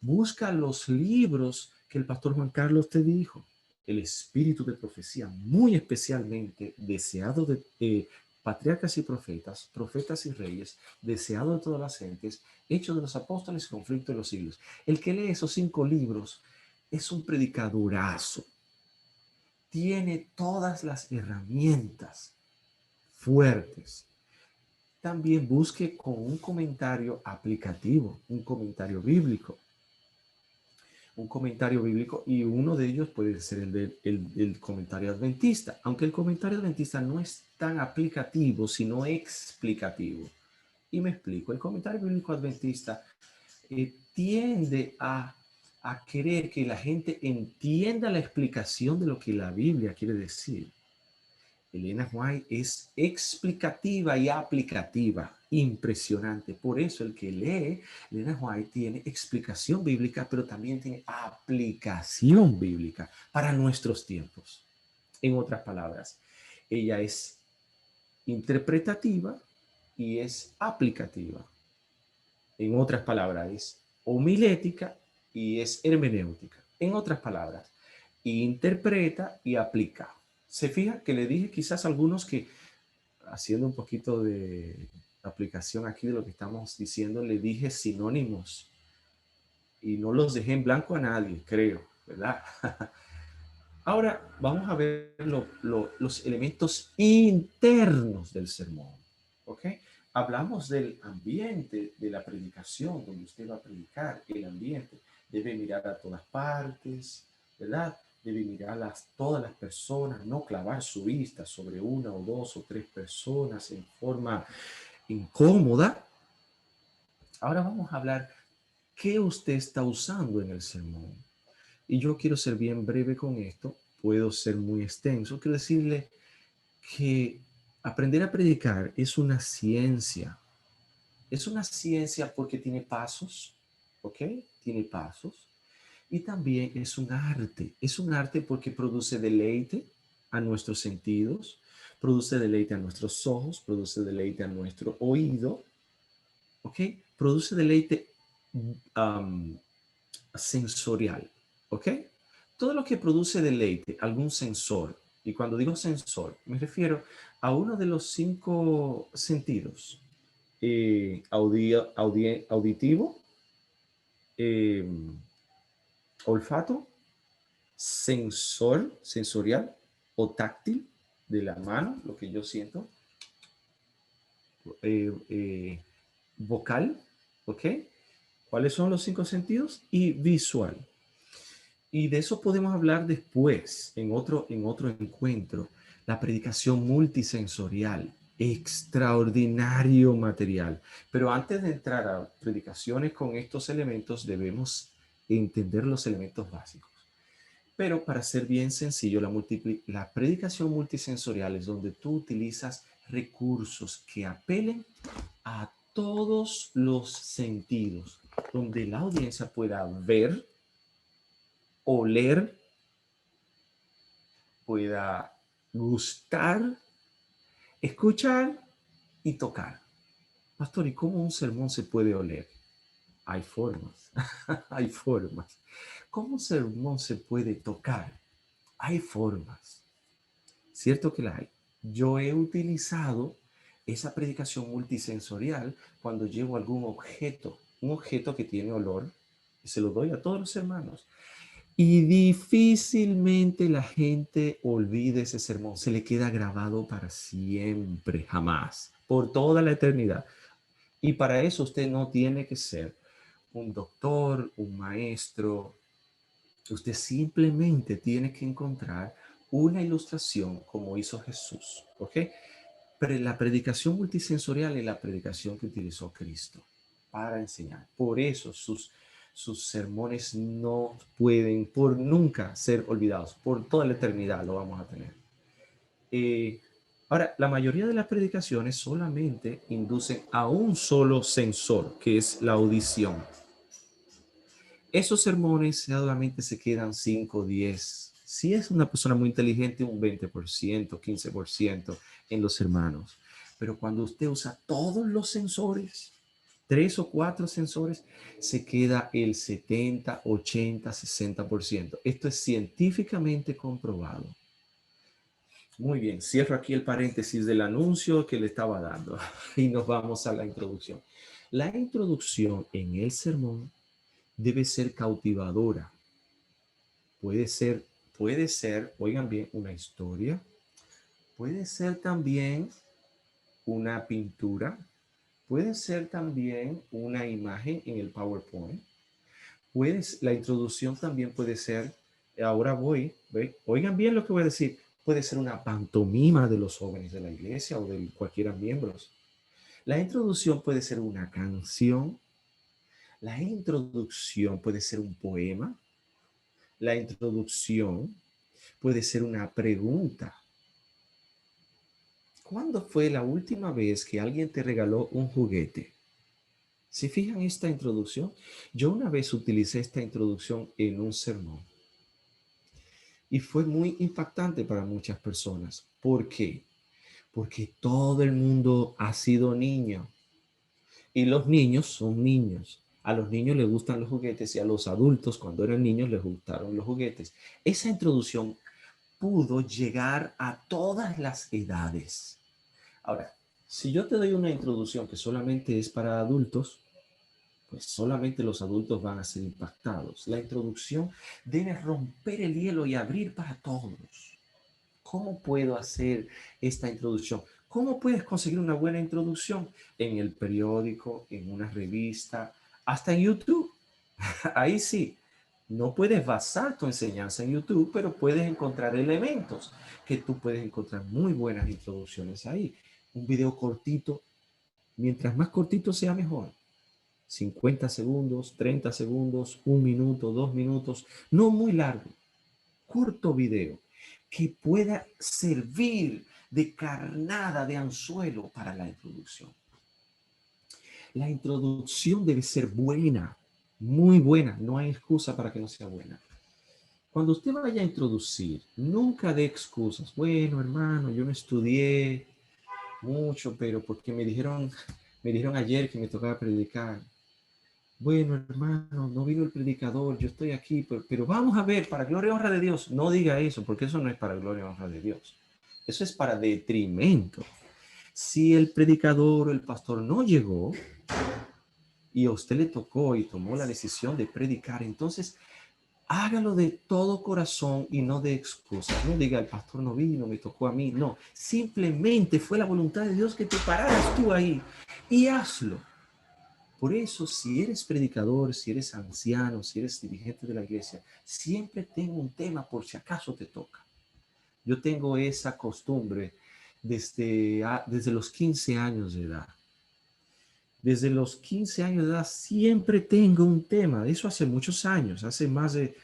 Busca los libros que el pastor Juan Carlos te dijo. El espíritu de profecía, muy especialmente deseado de patriarcas y profetas, profetas y reyes, deseado de todas las gentes, Hechos de los Apóstoles, Conflicto de los Siglos. El que lee esos 5 libros es un predicadorazo. Tiene todas las herramientas fuertes. También busque con un comentario aplicativo, un comentario bíblico. Un comentario bíblico, y uno de ellos puede ser el comentario adventista, aunque el comentario adventista no es tan aplicativo, sino explicativo. Y me explico, el comentario bíblico adventista tiende a querer que la gente entienda la explicación de lo que la Biblia quiere decir. Elena White es explicativa y aplicativa, impresionante. Por eso el que lee Elena White tiene explicación bíblica, pero también tiene aplicación bíblica para nuestros tiempos. En otras palabras, ella es interpretativa y es aplicativa. En otras palabras, es homilética y es hermenéutica. En otras palabras, interpreta y aplica. Se fija que le dije quizás algunos que, haciendo un poquito de aplicación aquí de lo que estamos diciendo, le dije sinónimos y no los dejé en blanco a nadie, creo, ¿verdad? Ahora vamos a ver los elementos internos del sermón, ¿ok? Hablamos del ambiente de la predicación, donde usted va a predicar, el ambiente. Debe mirar a todas partes, ¿verdad? Debe mirar a todas las personas, no clavar su vista sobre 1 o 2 o 3 personas en forma incómoda. Ahora vamos a hablar qué usted está usando en el sermón. Y yo quiero ser bien breve con esto, puedo ser muy extenso. Quiero decirle que aprender a predicar es una ciencia. Es una ciencia porque tiene pasos, ¿ok? Tiene pasos. Y también es un arte. Es un arte porque produce deleite a nuestros sentidos, produce deleite a nuestros ojos, produce deleite a nuestro oído, ¿ok? Produce deleite sensorial, ¿ok? Todo lo que produce deleite, algún sensor, y cuando digo sensor, me refiero a uno de los 5 sentidos, auditivo, olfato, sensorial o táctil de la mano, lo que yo siento, vocal, ¿ok? ¿Cuáles son los 5 sentidos? Y visual. Y de eso podemos hablar después, en otro encuentro, la predicación multisensorial, extraordinario material. Pero antes de entrar a predicaciones con estos elementos, debemos entender los elementos básicos. Pero para ser bien sencillo, la predicación multisensorial es donde tú utilizas recursos que apelen a todos los sentidos, donde la audiencia pueda ver, oler, pueda gustar, escuchar y tocar. Pastor, ¿y cómo un sermón se puede oler? Hay formas, hay formas. ¿Cómo un sermón se puede tocar? Hay formas. Cierto que la hay. Yo he utilizado esa predicación multisensorial cuando llevo algún objeto, un objeto que tiene olor, y se lo doy a todos los hermanos. Y difícilmente la gente olvide ese sermón. Se le queda grabado para siempre, jamás, por toda la eternidad. Y para eso usted no tiene que ser un doctor, un maestro. Usted simplemente tiene que encontrar una ilustración como hizo Jesús, ¿ok? Pero la predicación multisensorial es la predicación que utilizó Cristo para enseñar. Por eso sus sermones no pueden por nunca ser olvidados. Por toda la eternidad lo vamos a tener. Ahora, la mayoría de las predicaciones solamente inducen a un solo sensor, que es la audición. Esos sermones solamente se quedan 5, 10. Si es una persona muy inteligente, un 20%, 15% en los hermanos. Pero cuando usted usa todos los sensores, 3 o 4 sensores, se queda el 70, 80, 60%. Esto es científicamente comprobado. Muy bien, cierro aquí el paréntesis del anuncio que le estaba dando y nos vamos a la introducción. La introducción en el sermón debe ser cautivadora. Puede ser, oigan bien, una historia. Puede ser también una pintura. Puede ser también una imagen en el PowerPoint. La introducción también puede ser, ahora oigan bien lo que voy a decir, puede ser una pantomima de los jóvenes de la iglesia o de cualquiera miembros. La introducción puede ser una canción. La introducción puede ser un poema. La introducción puede ser una pregunta. ¿Cuándo fue la última vez que alguien te regaló un juguete? ¿Se fijan esta introducción? Yo una vez utilicé esta introducción en un sermón y fue muy impactante para muchas personas. ¿Por qué? Porque todo el mundo ha sido niño y los niños son niños. A los niños les gustan los juguetes y a los adultos cuando eran niños les gustaron los juguetes. Esa introducción pudo llegar a todas las edades. Ahora, si yo te doy una introducción que solamente es para adultos, pues solamente los adultos van a ser impactados. La introducción debe romper el hielo y abrir para todos. ¿Cómo puedo hacer esta introducción? ¿Cómo puedes conseguir una buena introducción? En el periódico, en una revista, hasta en YouTube. Ahí sí, no puedes basar tu enseñanza en YouTube, pero puedes encontrar elementos que tú puedes encontrar muy buenas introducciones ahí. Un video cortito, mientras más cortito sea mejor. 50 segundos, 30 segundos, 1 minuto, 2 minutos, no muy largo. Corto video que pueda servir de carnada, de anzuelo para la introducción. La introducción debe ser buena, muy buena. No hay excusa para que no sea buena. Cuando usted vaya a introducir, nunca dé excusas. Bueno, hermano, yo no estudié mucho, pero porque me dijeron ayer que me tocaba predicar. Bueno, hermano, no vino el predicador, yo estoy aquí, pero vamos a ver, para gloria y honra de Dios. No diga eso, porque eso no es para gloria y honra de Dios. Eso es para detrimento. Si el predicador o el pastor no llegó y a usted le tocó y tomó la decisión de predicar, entonces hágalo de todo corazón y no de excusas. No diga, el pastor no vino, me tocó a mí. No, simplemente fue la voluntad de Dios que te pararas tú ahí y hazlo. Por eso, si eres predicador, si eres anciano, si eres dirigente de la iglesia, siempre tengo un tema por si acaso te toca. Yo tengo esa costumbre desde los 15 años de edad. Desde los 15 años de edad siempre tengo un tema. Eso hace muchos años, hace más de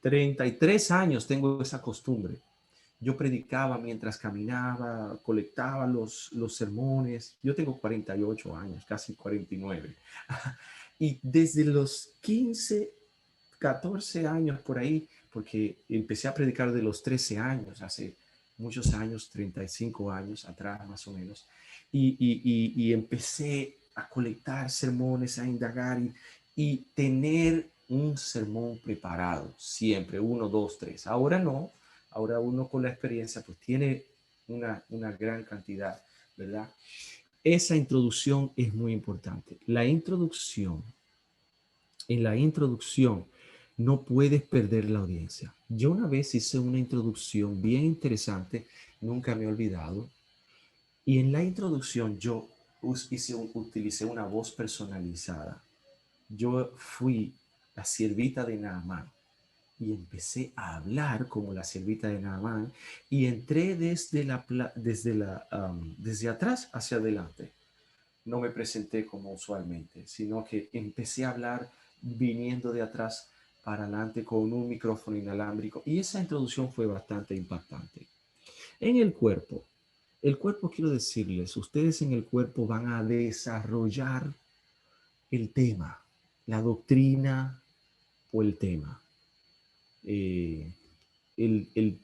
33 años tengo esa costumbre. Yo predicaba mientras caminaba, colectaba los sermones. Yo tengo 48 años, casi 49. Y desde los 15, 14 años por ahí, porque empecé a predicar de los 13 años, hace muchos años, 35 años atrás más o menos, y empecé a colectar sermones, a indagar y tener un sermón preparado, siempre, 1, 2, 3. Ahora no, ahora uno con la experiencia pues tiene una gran cantidad, ¿verdad? Esa introducción es muy importante. En la introducción no puedes perder la audiencia. Yo una vez hice una introducción bien interesante, nunca me he olvidado, y en la introducción yo utilicé una voz personalizada. Yo fui la siervita de Naamán y empecé a hablar como la siervita de Naamán y entré desde atrás hacia adelante. No me presenté como usualmente, sino que empecé a hablar viniendo de atrás para adelante con un micrófono inalámbrico y esa introducción fue bastante impactante. En el cuerpo quiero decirles, ustedes en el cuerpo van a desarrollar el tema, la doctrina o el tema. El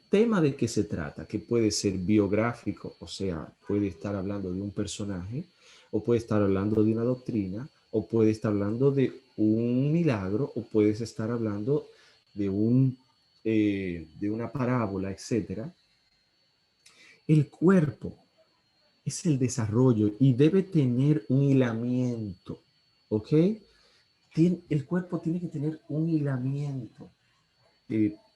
tema de qué se trata, que puede ser biográfico, o sea, puede estar hablando de un personaje, o puede estar hablando de una doctrina, o puede estar hablando de un milagro, o puedes estar hablando de una parábola, etc. El cuerpo es el desarrollo y debe tener un hilamiento, ¿ok? El cuerpo tiene que tener un hilamiento.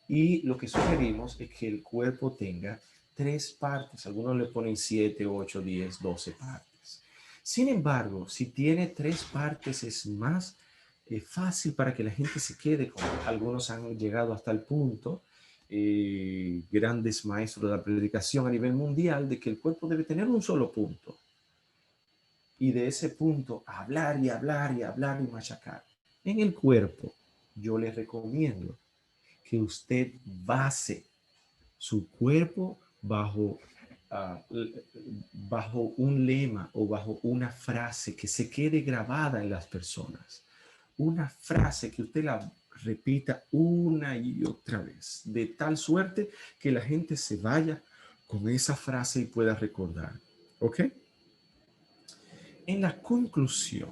Y lo que sugerimos es que el cuerpo tenga 3 partes. Algunos le ponen 7, 8, 10, 12 partes. Sin embargo, si tiene 3 partes es más fácil para que la gente se quede con. Algunos han llegado hasta el punto, grandes maestros de la predicación a nivel mundial, de que el cuerpo debe tener un solo punto. Y de ese punto hablar y hablar y hablar y machacar. En el cuerpo, yo les recomiendo que usted base su cuerpo bajo un lema o bajo una frase que se quede grabada en las personas. Una frase que usted la repita una y otra vez, de tal suerte que la gente se vaya con esa frase y pueda recordar. ¿Ok? En la conclusión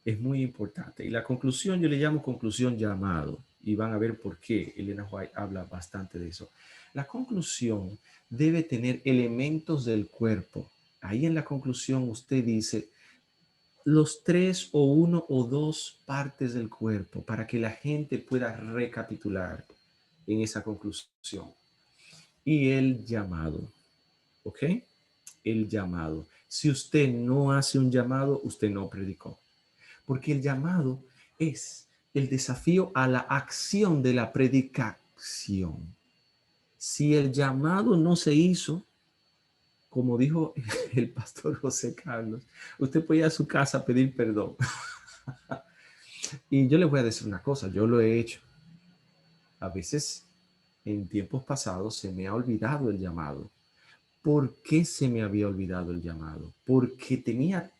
es muy importante. Y la conclusión yo le llamo conclusión llamado. Y van a ver por qué Elena White habla bastante de eso. La conclusión debe tener elementos del cuerpo. Ahí en la conclusión usted dice los 3 o 1 o 2 partes del cuerpo para que la gente pueda recapitular en esa conclusión. Y el llamado. ¿Ok? El llamado. Si usted no hace un llamado, usted no predicó. Porque el llamado es el desafío a la acción de la predicación. Si el llamado no se hizo, como dijo el pastor José Carlos, usted puede ir a su casa a pedir perdón. Y yo le voy a decir una cosa, yo lo he hecho. A veces, en tiempos pasados, se me ha olvidado el llamado. ¿Por qué se me había olvidado el llamado? Porque tenía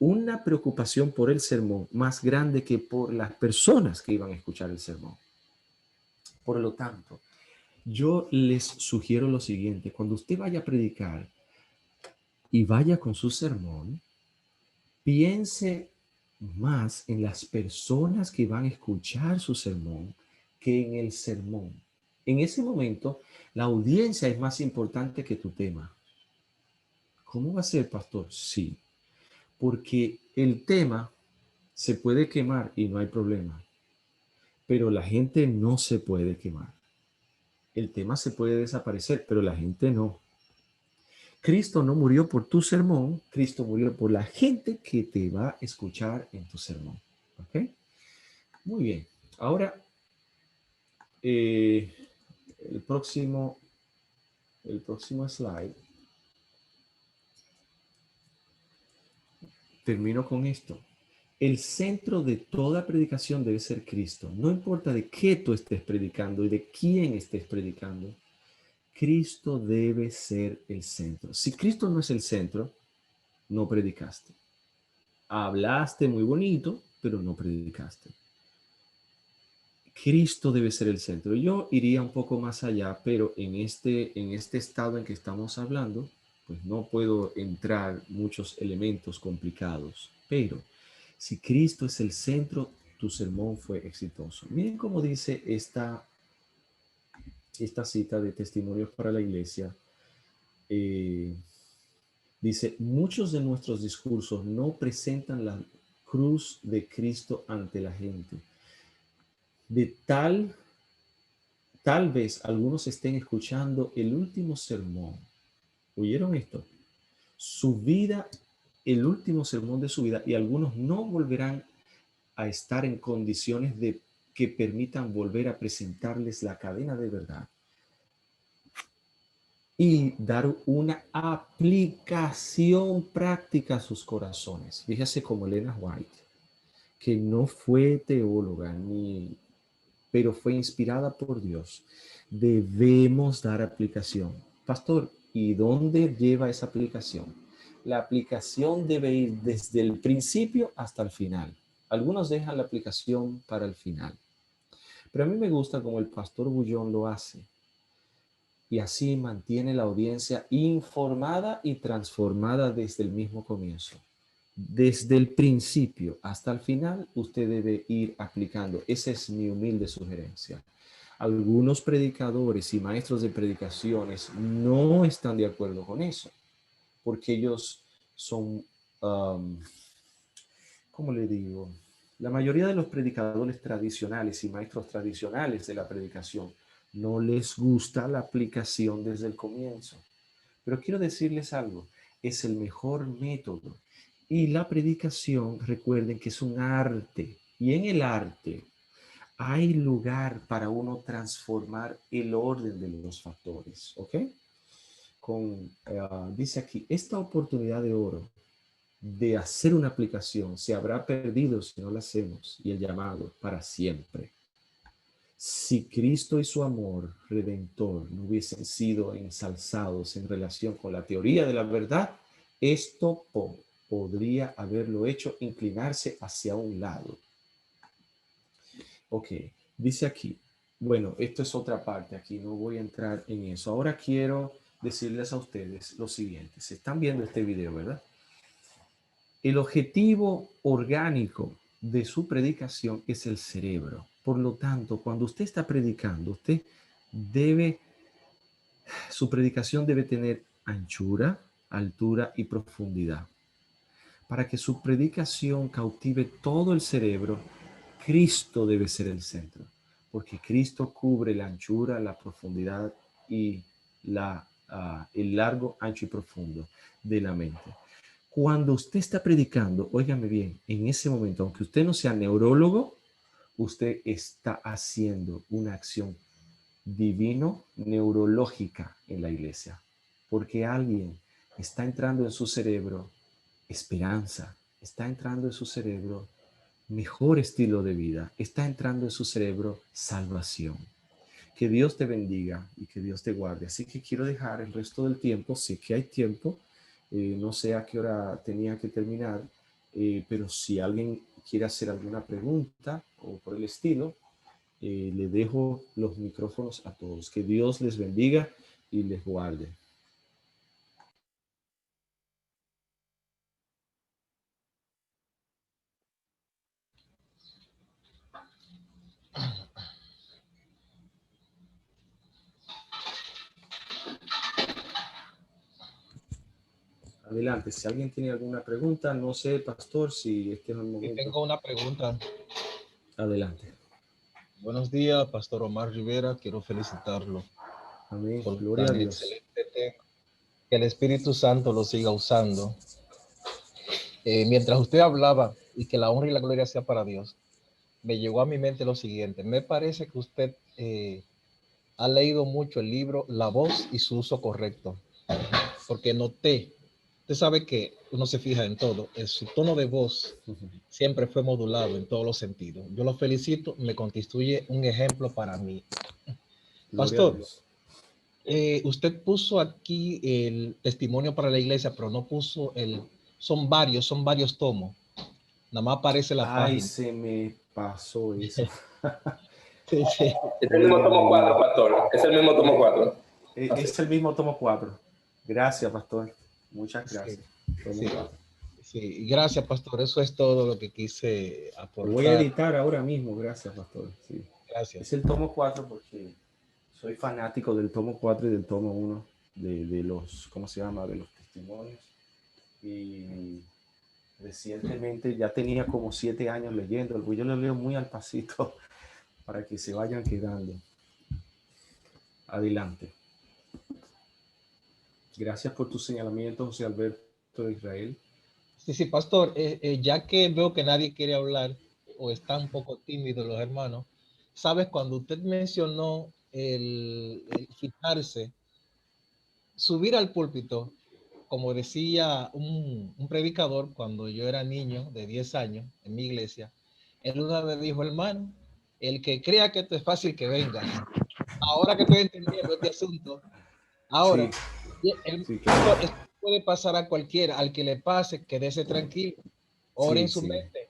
una preocupación por el sermón más grande que por las personas que iban a escuchar el sermón. Por lo tanto, yo les sugiero lo siguiente: cuando usted vaya a predicar y vaya con su sermón, piense más en las personas que van a escuchar su sermón que en el sermón. En ese momento, la audiencia es más importante que tu tema. ¿Cómo va a ser, pastor? Sí, porque el tema se puede quemar y no hay problema, pero la gente no se puede quemar. El tema se puede desaparecer, pero la gente no. Cristo no murió por tu sermón, Cristo murió por la gente que te va a escuchar en tu sermón. ¿Ok? Muy bien. Ahora, el próximo slide. Termino con esto. el centro de toda predicación debe ser Cristo. No importa de qué tú estés predicando y de quién estés predicando, Cristo debe ser el centro. Si Cristo no es el centro, no predicaste. Hablaste muy bonito, pero no predicaste. Cristo debe ser el centro. Yo iría un poco más allá, pero en este estado en que estamos hablando, pues no puedo entrar muchos elementos complicados. Pero si Cristo es el centro, tu sermón fue exitoso. Miren cómo dice esta cita de Testimonios para la Iglesia. Dice, muchos de nuestros discursos no presentan la cruz de Cristo ante la gente. De tal vez algunos estén escuchando el último sermón. ¿Oyeron esto? Su vida, el último sermón de su vida, y algunos no volverán a estar en condiciones de que permitan volver a presentarles la cadena de verdad y dar una aplicación práctica a sus corazones. Fíjese como Elena White, que no fue teóloga pero fue inspirada por Dios. Debemos dar aplicación. Pastor, ¿y dónde lleva esa aplicación? La aplicación debe ir desde el principio hasta el final. Algunos dejan la aplicación para el final. Pero a mí me gusta como el pastor Bullón lo hace. Y así mantiene la audiencia informada y transformada desde el mismo comienzo. Desde el principio hasta el final, usted debe ir aplicando. Esa es mi humilde sugerencia. Algunos predicadores y maestros de predicaciones no están de acuerdo con eso, porque ellos son, ¿cómo le digo? La mayoría de los predicadores tradicionales y maestros tradicionales de la predicación no les gusta la aplicación desde el comienzo. Pero quiero decirles algo, es el mejor método. Y la predicación, recuerden que es un arte. Y en el arte hay lugar para uno transformar el orden de los factores. ¿Ok? Dice aquí, esta oportunidad de oro de hacer una aplicación se habrá perdido si no la hacemos, y el llamado para siempre. Si Cristo y su amor redentor no hubiesen sido ensalzados en relación con la teoría de la verdad, esto podría haberlo hecho inclinarse hacia un lado. Ok, dice aquí, bueno, esto es otra parte, aquí no voy a entrar en eso. Ahora quiero decirles a ustedes lo siguiente. Se están viendo este video, ¿verdad? El objetivo orgánico de su predicación es el cerebro. Por lo tanto, cuando usted está predicando, su predicación debe tener anchura, altura y profundidad. Para que su predicación cautive todo el cerebro, Cristo debe ser el centro, porque Cristo cubre la anchura, la profundidad y el largo, ancho y profundo de la mente. Cuando usted está predicando, óigame bien, en ese momento, aunque usted no sea neurólogo, usted está haciendo una acción divino-neurológica en la iglesia, porque alguien está entrando en su cerebro esperanza, está entrando en su cerebro mejor estilo de vida, está entrando en su cerebro salvación. Que Dios te bendiga y que Dios te guarde. Así que quiero dejar el resto del tiempo, sé que hay tiempo, no sé a qué hora tenía que terminar, pero si alguien quiere hacer alguna pregunta o por el estilo, le dejo los micrófonos a todos. Que Dios les bendiga y les guarde. Adelante, si alguien tiene alguna pregunta, no sé, pastor, si este es el momento. Tengo una pregunta. Adelante. Buenos días, Pastor Omar Rivera. Quiero felicitarlo. Amén. Por Gloria a tan Dios. excelente tema. Que el Espíritu Santo lo siga usando. Mientras usted hablaba y que la honra y la gloria sea para Dios, me llegó a mi mente lo siguiente. Me parece que usted ha leído mucho el libro La Voz y su uso correcto, porque noté Usted sabe que uno se fija en todo. Su tono de voz siempre fue modulado en todos los sentidos. Yo lo felicito, me constituye un ejemplo para mí. Pastor, usted puso aquí el testimonio para la iglesia, pero no puso son varios tomos. Nada más aparece la página. Se me pasó eso. Sí. Es el mismo tomo 4, pastor. Es el mismo tomo 4. Es el mismo tomo 4. Gracias, pastor. Muchas gracias. Sí, gracias, pastor. Eso es todo lo que quise aportar. Voy a editar ahora mismo. Gracias, pastor. Sí. Gracias. Es el tomo 4 porque soy fanático del tomo 4 y del tomo 1 de los, ¿cómo se llama? De los testimonios. Y recientemente ya tenía como 7 años leyendo. Yo lo leo muy al pasito para que se vayan quedando. Adelante. Gracias por tu señalamiento, José Alberto de Israel. Sí, pastor, ya que veo que nadie quiere hablar o está un poco tímido los hermanos, ¿sabes? Cuando usted mencionó el fijarse, subir al púlpito, como decía un predicador cuando yo era niño de 10 años en mi iglesia, él una vez dijo, hermano, el que crea que esto es fácil que venga. Ahora que estoy entendiendo este asunto, ahora, claro. Esto puede pasar a cualquiera, al que le pase, quédese tranquilo, ore en su mente,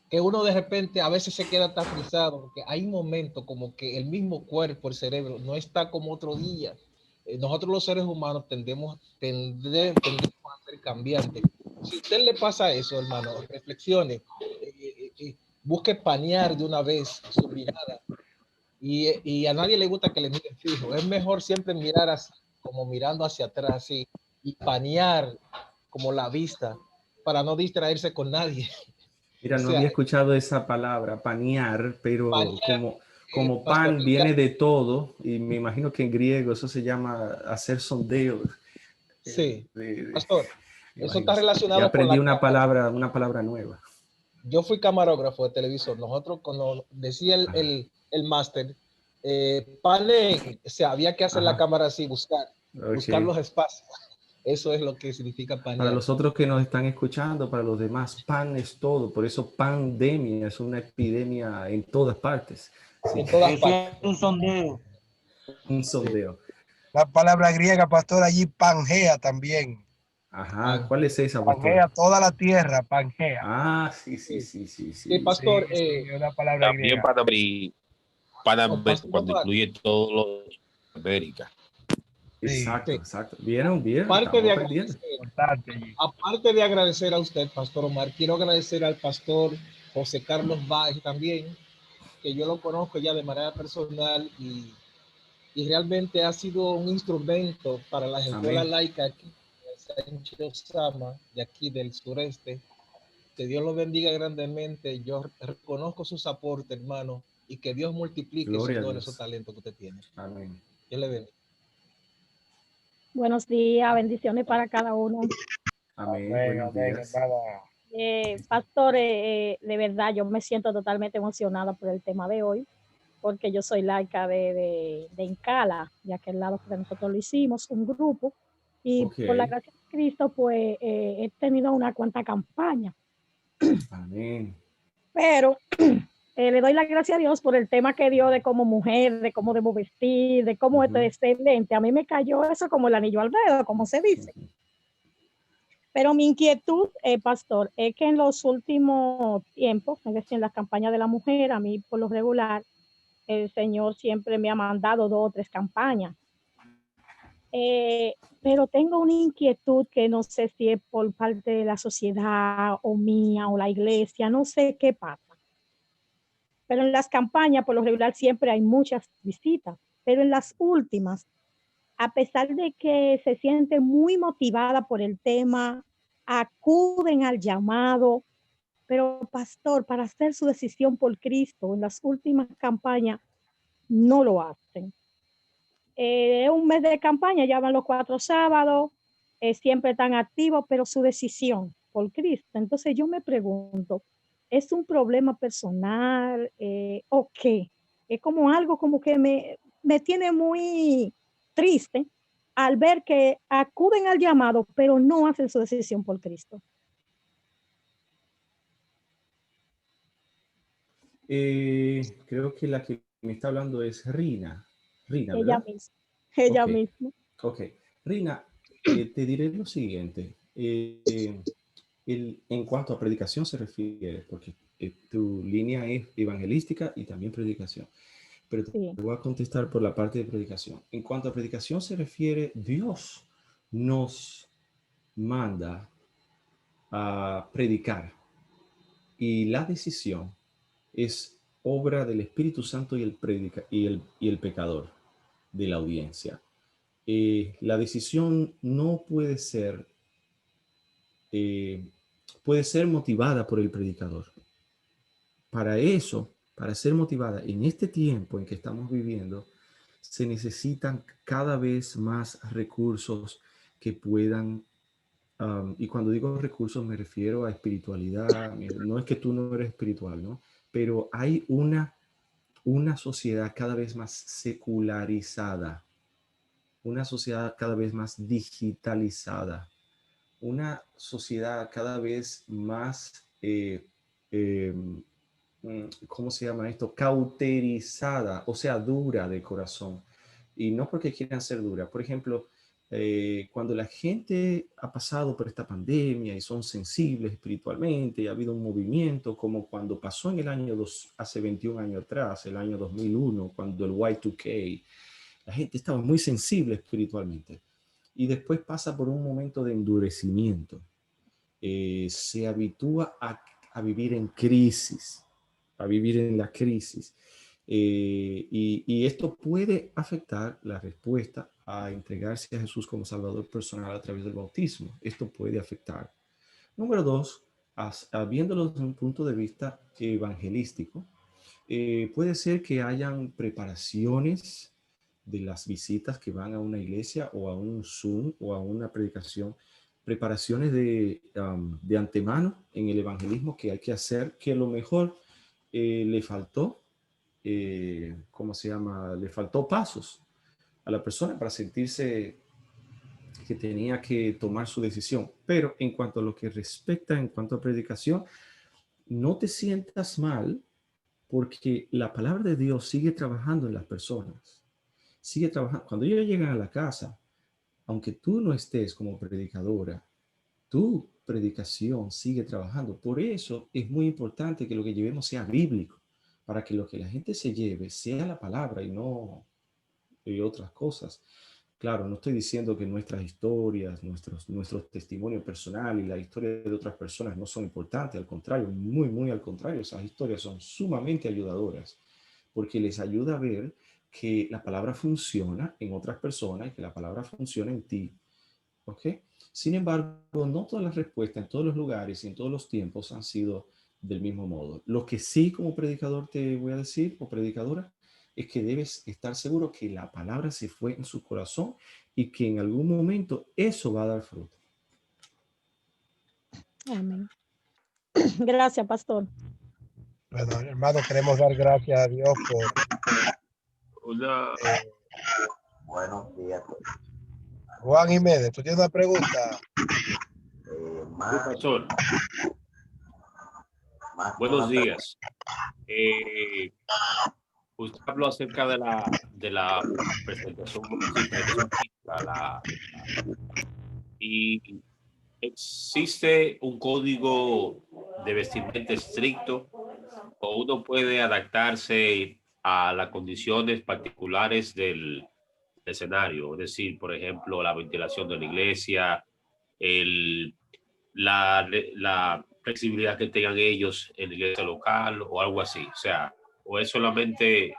que uno de repente a veces se queda tan frisado, porque hay un momento como que el mismo cuerpo, el cerebro, no está como otro día. Nosotros los seres humanos tendemos a ser cambiantes. Si a usted le pasa eso, hermano, reflexione, busque panear de una vez su mirada. Y a nadie le gusta que le miren fijo. Es mejor siempre mirar así, como mirando hacia atrás, así, y panear como la vista para no distraerse con nadie. Mira, no había escuchado esa palabra, panear, pero panear, como pan pastor, viene de todo, y me imagino que en griego eso se llama hacer sondeo. Sí, pastor, eso está relacionado ya aprendí con una palabra nueva. Yo fui camarógrafo de televisor. Nosotros, cuando decía el máster, pane, o sea, había que hacer la cámara así, buscar los espacios. Eso es lo que significa panear. Para los otros que nos están escuchando, para los demás, pan es todo. Por eso pandemia es una epidemia en todas partes. Sí. En todas partes. Es un sondeo. Un sondeo. Sí. La palabra griega, pastor, allí Pangea también. Ajá, ¿cuál es esa, pastor? Pangea, toda la tierra, Pangea. Ah, sí. Sí, pastor. Sí, una palabra también griega. para cuando incluye todo lo de América. Exacto. ¿Vieron? Aparte de agradecer a usted, pastor Omar, quiero agradecer al pastor José Carlos Báez también, que yo lo conozco ya de manera personal y realmente ha sido un instrumento para las escuelas laicas aquí en Sánchez de aquí del sureste. Que Dios lo bendiga grandemente. Yo reconozco sus aportes, hermano, y que Dios multiplique esos dones, esos talentos que usted tiene. Amén. Dios le bendiga. Buenos días, bendiciones para cada uno. Amén. Buenos días. Pastor, de verdad yo me siento totalmente emocionada por el tema de hoy, porque yo soy laica de Incala, de aquel lado que nosotros lo hicimos, un grupo, y por la gracia de Cristo, pues he tenido una cuanta campaña. Amén. Pero le doy la gracia a Dios por el tema que dio de como mujer, de cómo debo vestir, de cómo es descendente. A mí me cayó eso como el anillo al dedo, como se dice. Pero mi inquietud, pastor, es que en los últimos tiempos, es decir, en las campañas de la mujer, a mí por lo regular, el Señor siempre me ha mandado 2 o 3 campañas. Pero tengo una inquietud que no sé si es por parte de la sociedad o mía o la iglesia, no sé qué pasa. Pero en las campañas, por lo regular, siempre hay muchas visitas, pero en las últimas, a pesar de que se siente muy motivada por el tema, acuden al llamado, pero pastor, para hacer su decisión por Cristo, en las últimas campañas, no lo hacen. Un mes de campaña, ya van los 4 sábados, siempre están activos, pero su decisión por Cristo. Entonces yo me pregunto, ¿es un problema personal o qué? Es como algo como que me tiene muy triste, al ver que acuden al llamado, pero no hacen su decisión por Cristo? Creo que la que me está hablando es Rina. Rina, Ella ¿verdad? misma. Ella Ok, misma. ok. Rina, te diré lo siguiente. En cuanto a predicación se refiere, porque tu línea es evangelística y también predicación. Pero te Sí. voy a contestar por la parte de predicación. En cuanto a predicación se refiere, Dios nos manda a predicar y la decisión es obra del Espíritu Santo y el pecador de la audiencia. La decisión no puede ser motivada por el predicador. Para eso, para ser motivada en este tiempo en que estamos viviendo, se necesitan cada vez más recursos que puedan, y cuando digo recursos me refiero a espiritualidad, no es que tú no eres espiritual, ¿no? Pero hay una sociedad cada vez más secularizada, una sociedad cada vez más digitalizada, una sociedad cada vez más, ¿cómo se llama esto? Cauterizada, o sea, dura de corazón. Y no porque quieran ser dura. Por ejemplo, cuando la gente ha pasado por esta pandemia y son sensibles espiritualmente y ha habido un movimiento como cuando pasó en el año hace 21 años atrás, el año 2001, cuando el Y2K, la gente estaba muy sensible espiritualmente y después pasa por un momento de endurecimiento. Se habitúa a vivir en crisis, a vivir en la crisis. Y esto puede afectar la respuesta a entregarse a Jesús como Salvador personal a través del bautismo. Esto puede afectar. Número dos, viéndolo desde un punto de vista evangelístico, puede ser que hayan preparaciones de las visitas que van a una iglesia o a un Zoom o a una predicación, preparaciones de antemano en el evangelismo que hay que hacer, que a lo mejor le faltó, ¿cómo se llama? Le faltó pasos a la persona para sentirse que tenía que tomar su decisión. Pero en cuanto a lo que respecta, en cuanto a predicación, no te sientas mal porque la palabra de Dios sigue trabajando en las personas. Sigue trabajando. Cuando ellos llegan a la casa, aunque tú no estés como predicadora, tu predicación sigue trabajando. Por eso es muy importante que lo que llevemos sea bíblico, para que lo que la gente se lleve sea la palabra y no otras cosas. Claro, no estoy diciendo que nuestras historias, nuestros testimonios personales y la historia de otras personas no son importantes, al contrario, muy, muy al contrario, esas historias son sumamente ayudadoras, porque les ayuda a ver que la palabra funciona en otras personas y que la palabra funciona en ti. ¿Ok? Sin embargo, no todas las respuestas en todos los lugares y en todos los tiempos han sido del mismo modo. Lo que sí como predicador te voy a decir, o predicadora, es que debes estar seguro que la palabra se fue en su corazón y que en algún momento eso va a dar fruto. Amén. Gracias, pastor. Bueno, hermano, queremos dar gracias a Dios por... Buenos días. Juan Jiménez, tú tienes una pregunta. Pastor, buenos días. Usted habló acerca de la presentación física, y ¿existe un código de vestimenta estricto o uno puede adaptarse a las condiciones particulares del escenario? Es decir, por ejemplo, la ventilación de la iglesia, la flexibilidad que tengan ellos en la iglesia local o algo así. O sea, o es solamente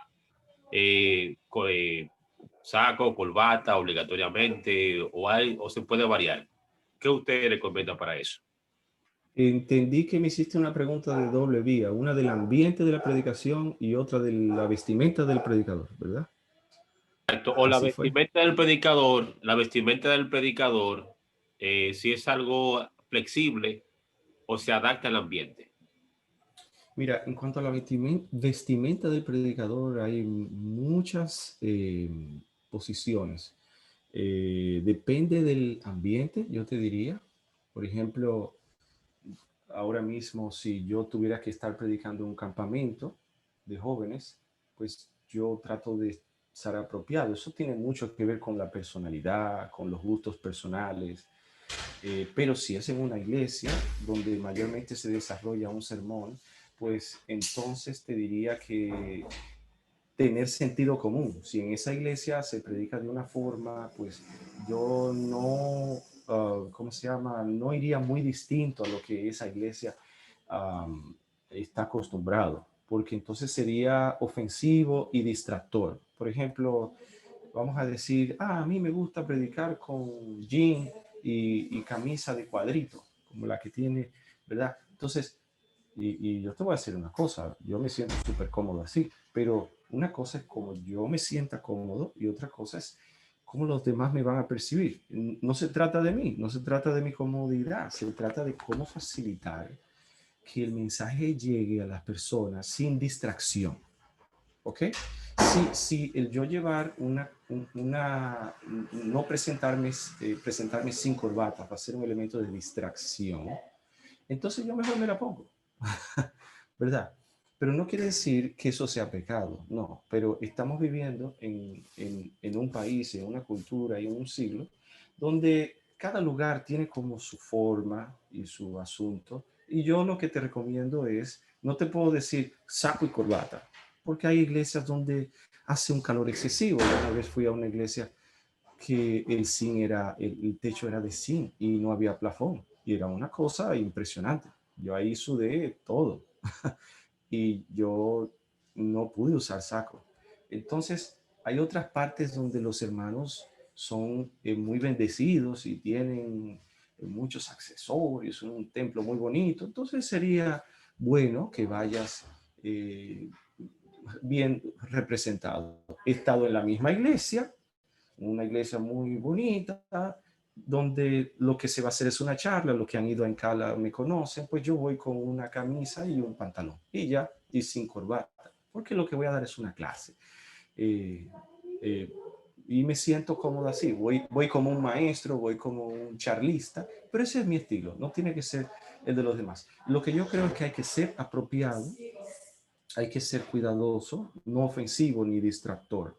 saco, corbata obligatoriamente, o se puede variar. ¿Qué usted recomienda para eso? Entendí que me hiciste una pregunta de doble vía, una del ambiente de la predicación y otra de la vestimenta del predicador, ¿verdad? Exacto. O la Así fue. vestimenta del predicador, si es algo flexible o se adapta al ambiente. Mira, en cuanto a la vestimenta del predicador, hay muchas posiciones. Depende del ambiente, yo te diría. Por ejemplo, ahora mismo, si yo tuviera que estar predicando en un campamento de jóvenes, pues yo trato de estar apropiado. Eso tiene mucho que ver con la personalidad, con los gustos personales. Pero si es en una iglesia donde mayormente se desarrolla un sermón, pues entonces te diría que tener sentido común. Si en esa iglesia se predica de una forma, pues yo no, ¿cómo se llama? No iría muy distinto a lo que esa iglesia está acostumbrado, porque entonces sería ofensivo y distractor. Por ejemplo, vamos a decir, a mí me gusta predicar con jean y camisa de cuadrito, como la que tiene, ¿verdad? Entonces, y yo te voy a decir una cosa, yo me siento súper cómodo así, pero una cosa es como yo me sienta cómodo y otra cosa es cómo los demás me van a percibir. No se trata de mí, no se trata de mi comodidad, se trata de cómo facilitar que el mensaje llegue a las personas sin distracción. ¿Ok? Si el yo llevar no presentarme sin corbata va a ser un elemento de distracción, entonces yo mejor me la pongo, ¿verdad? Pero no quiere decir que eso sea pecado, no, pero estamos viviendo en un país, en una cultura y en un siglo donde cada lugar tiene como su forma y su asunto, y yo lo que te recomiendo es, no te puedo decir saco y corbata, porque hay iglesias donde hace un calor excesivo. Una vez fui a una iglesia que el techo era de zinc y no había plafón, y era una cosa impresionante. Yo ahí sudé todo y yo no pude usar saco. Entonces, hay otras partes donde los hermanos son muy bendecidos y tienen muchos accesorios, un templo muy bonito. Entonces sería bueno que vayas bien representado. He estado en la misma iglesia, una iglesia muy bonita, donde lo que se va a hacer es una charla. Los que han ido a Encala me conocen, pues yo voy con una camisa y un pantalón y ya, y sin corbata, porque lo que voy a dar es una clase. Y me siento cómodo así, voy como un maestro, voy como un charlista, pero ese es mi estilo, no tiene que ser el de los demás. Lo que yo creo es que hay que ser apropiado, hay que ser cuidadoso, no ofensivo ni distractor.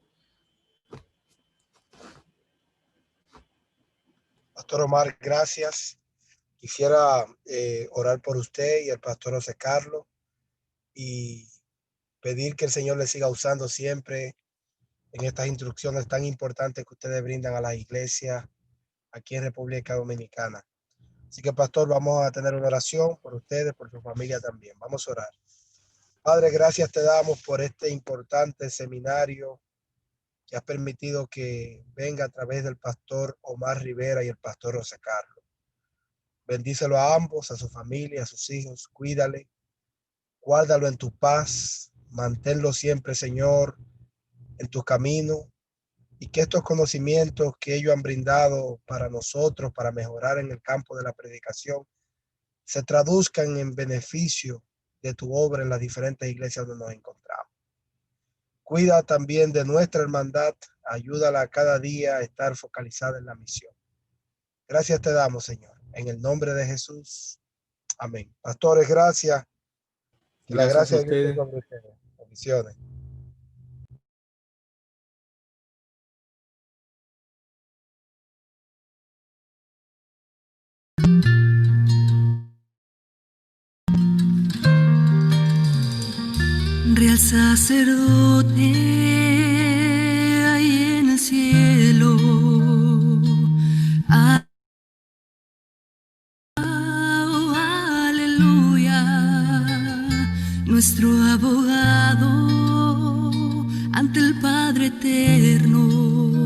Pastor Omar, gracias. Quisiera orar por usted y el pastor José Carlos y pedir que el Señor le siga usando siempre en estas instrucciones tan importantes que ustedes brindan a las iglesias aquí en República Dominicana. Así que, pastor, vamos a tener una oración por ustedes, por su familia también. Vamos a orar. Padre, gracias te damos por este importante seminario que has permitido que venga a través del pastor Omar Rivera y el pastor José Carlos. Bendícelo a ambos, a su familia, a sus hijos, cuídale, guárdalo en tu paz, manténlo siempre, Señor, en tu camino, y que estos conocimientos que ellos han brindado para nosotros, para mejorar en el campo de la predicación, se traduzcan en beneficio de tu obra en las diferentes iglesias donde nos encontramos. Cuida también de nuestra hermandad, ayúdala cada día a estar focalizada en la misión. Gracias te damos, Señor, en el nombre de Jesús. Amén. Pastores, gracias. Que la gracia de Dios esté sobre ustedes. Bendiciones. Real sacerdote ahí en el cielo, aleluya, nuestro abogado ante el Padre eterno.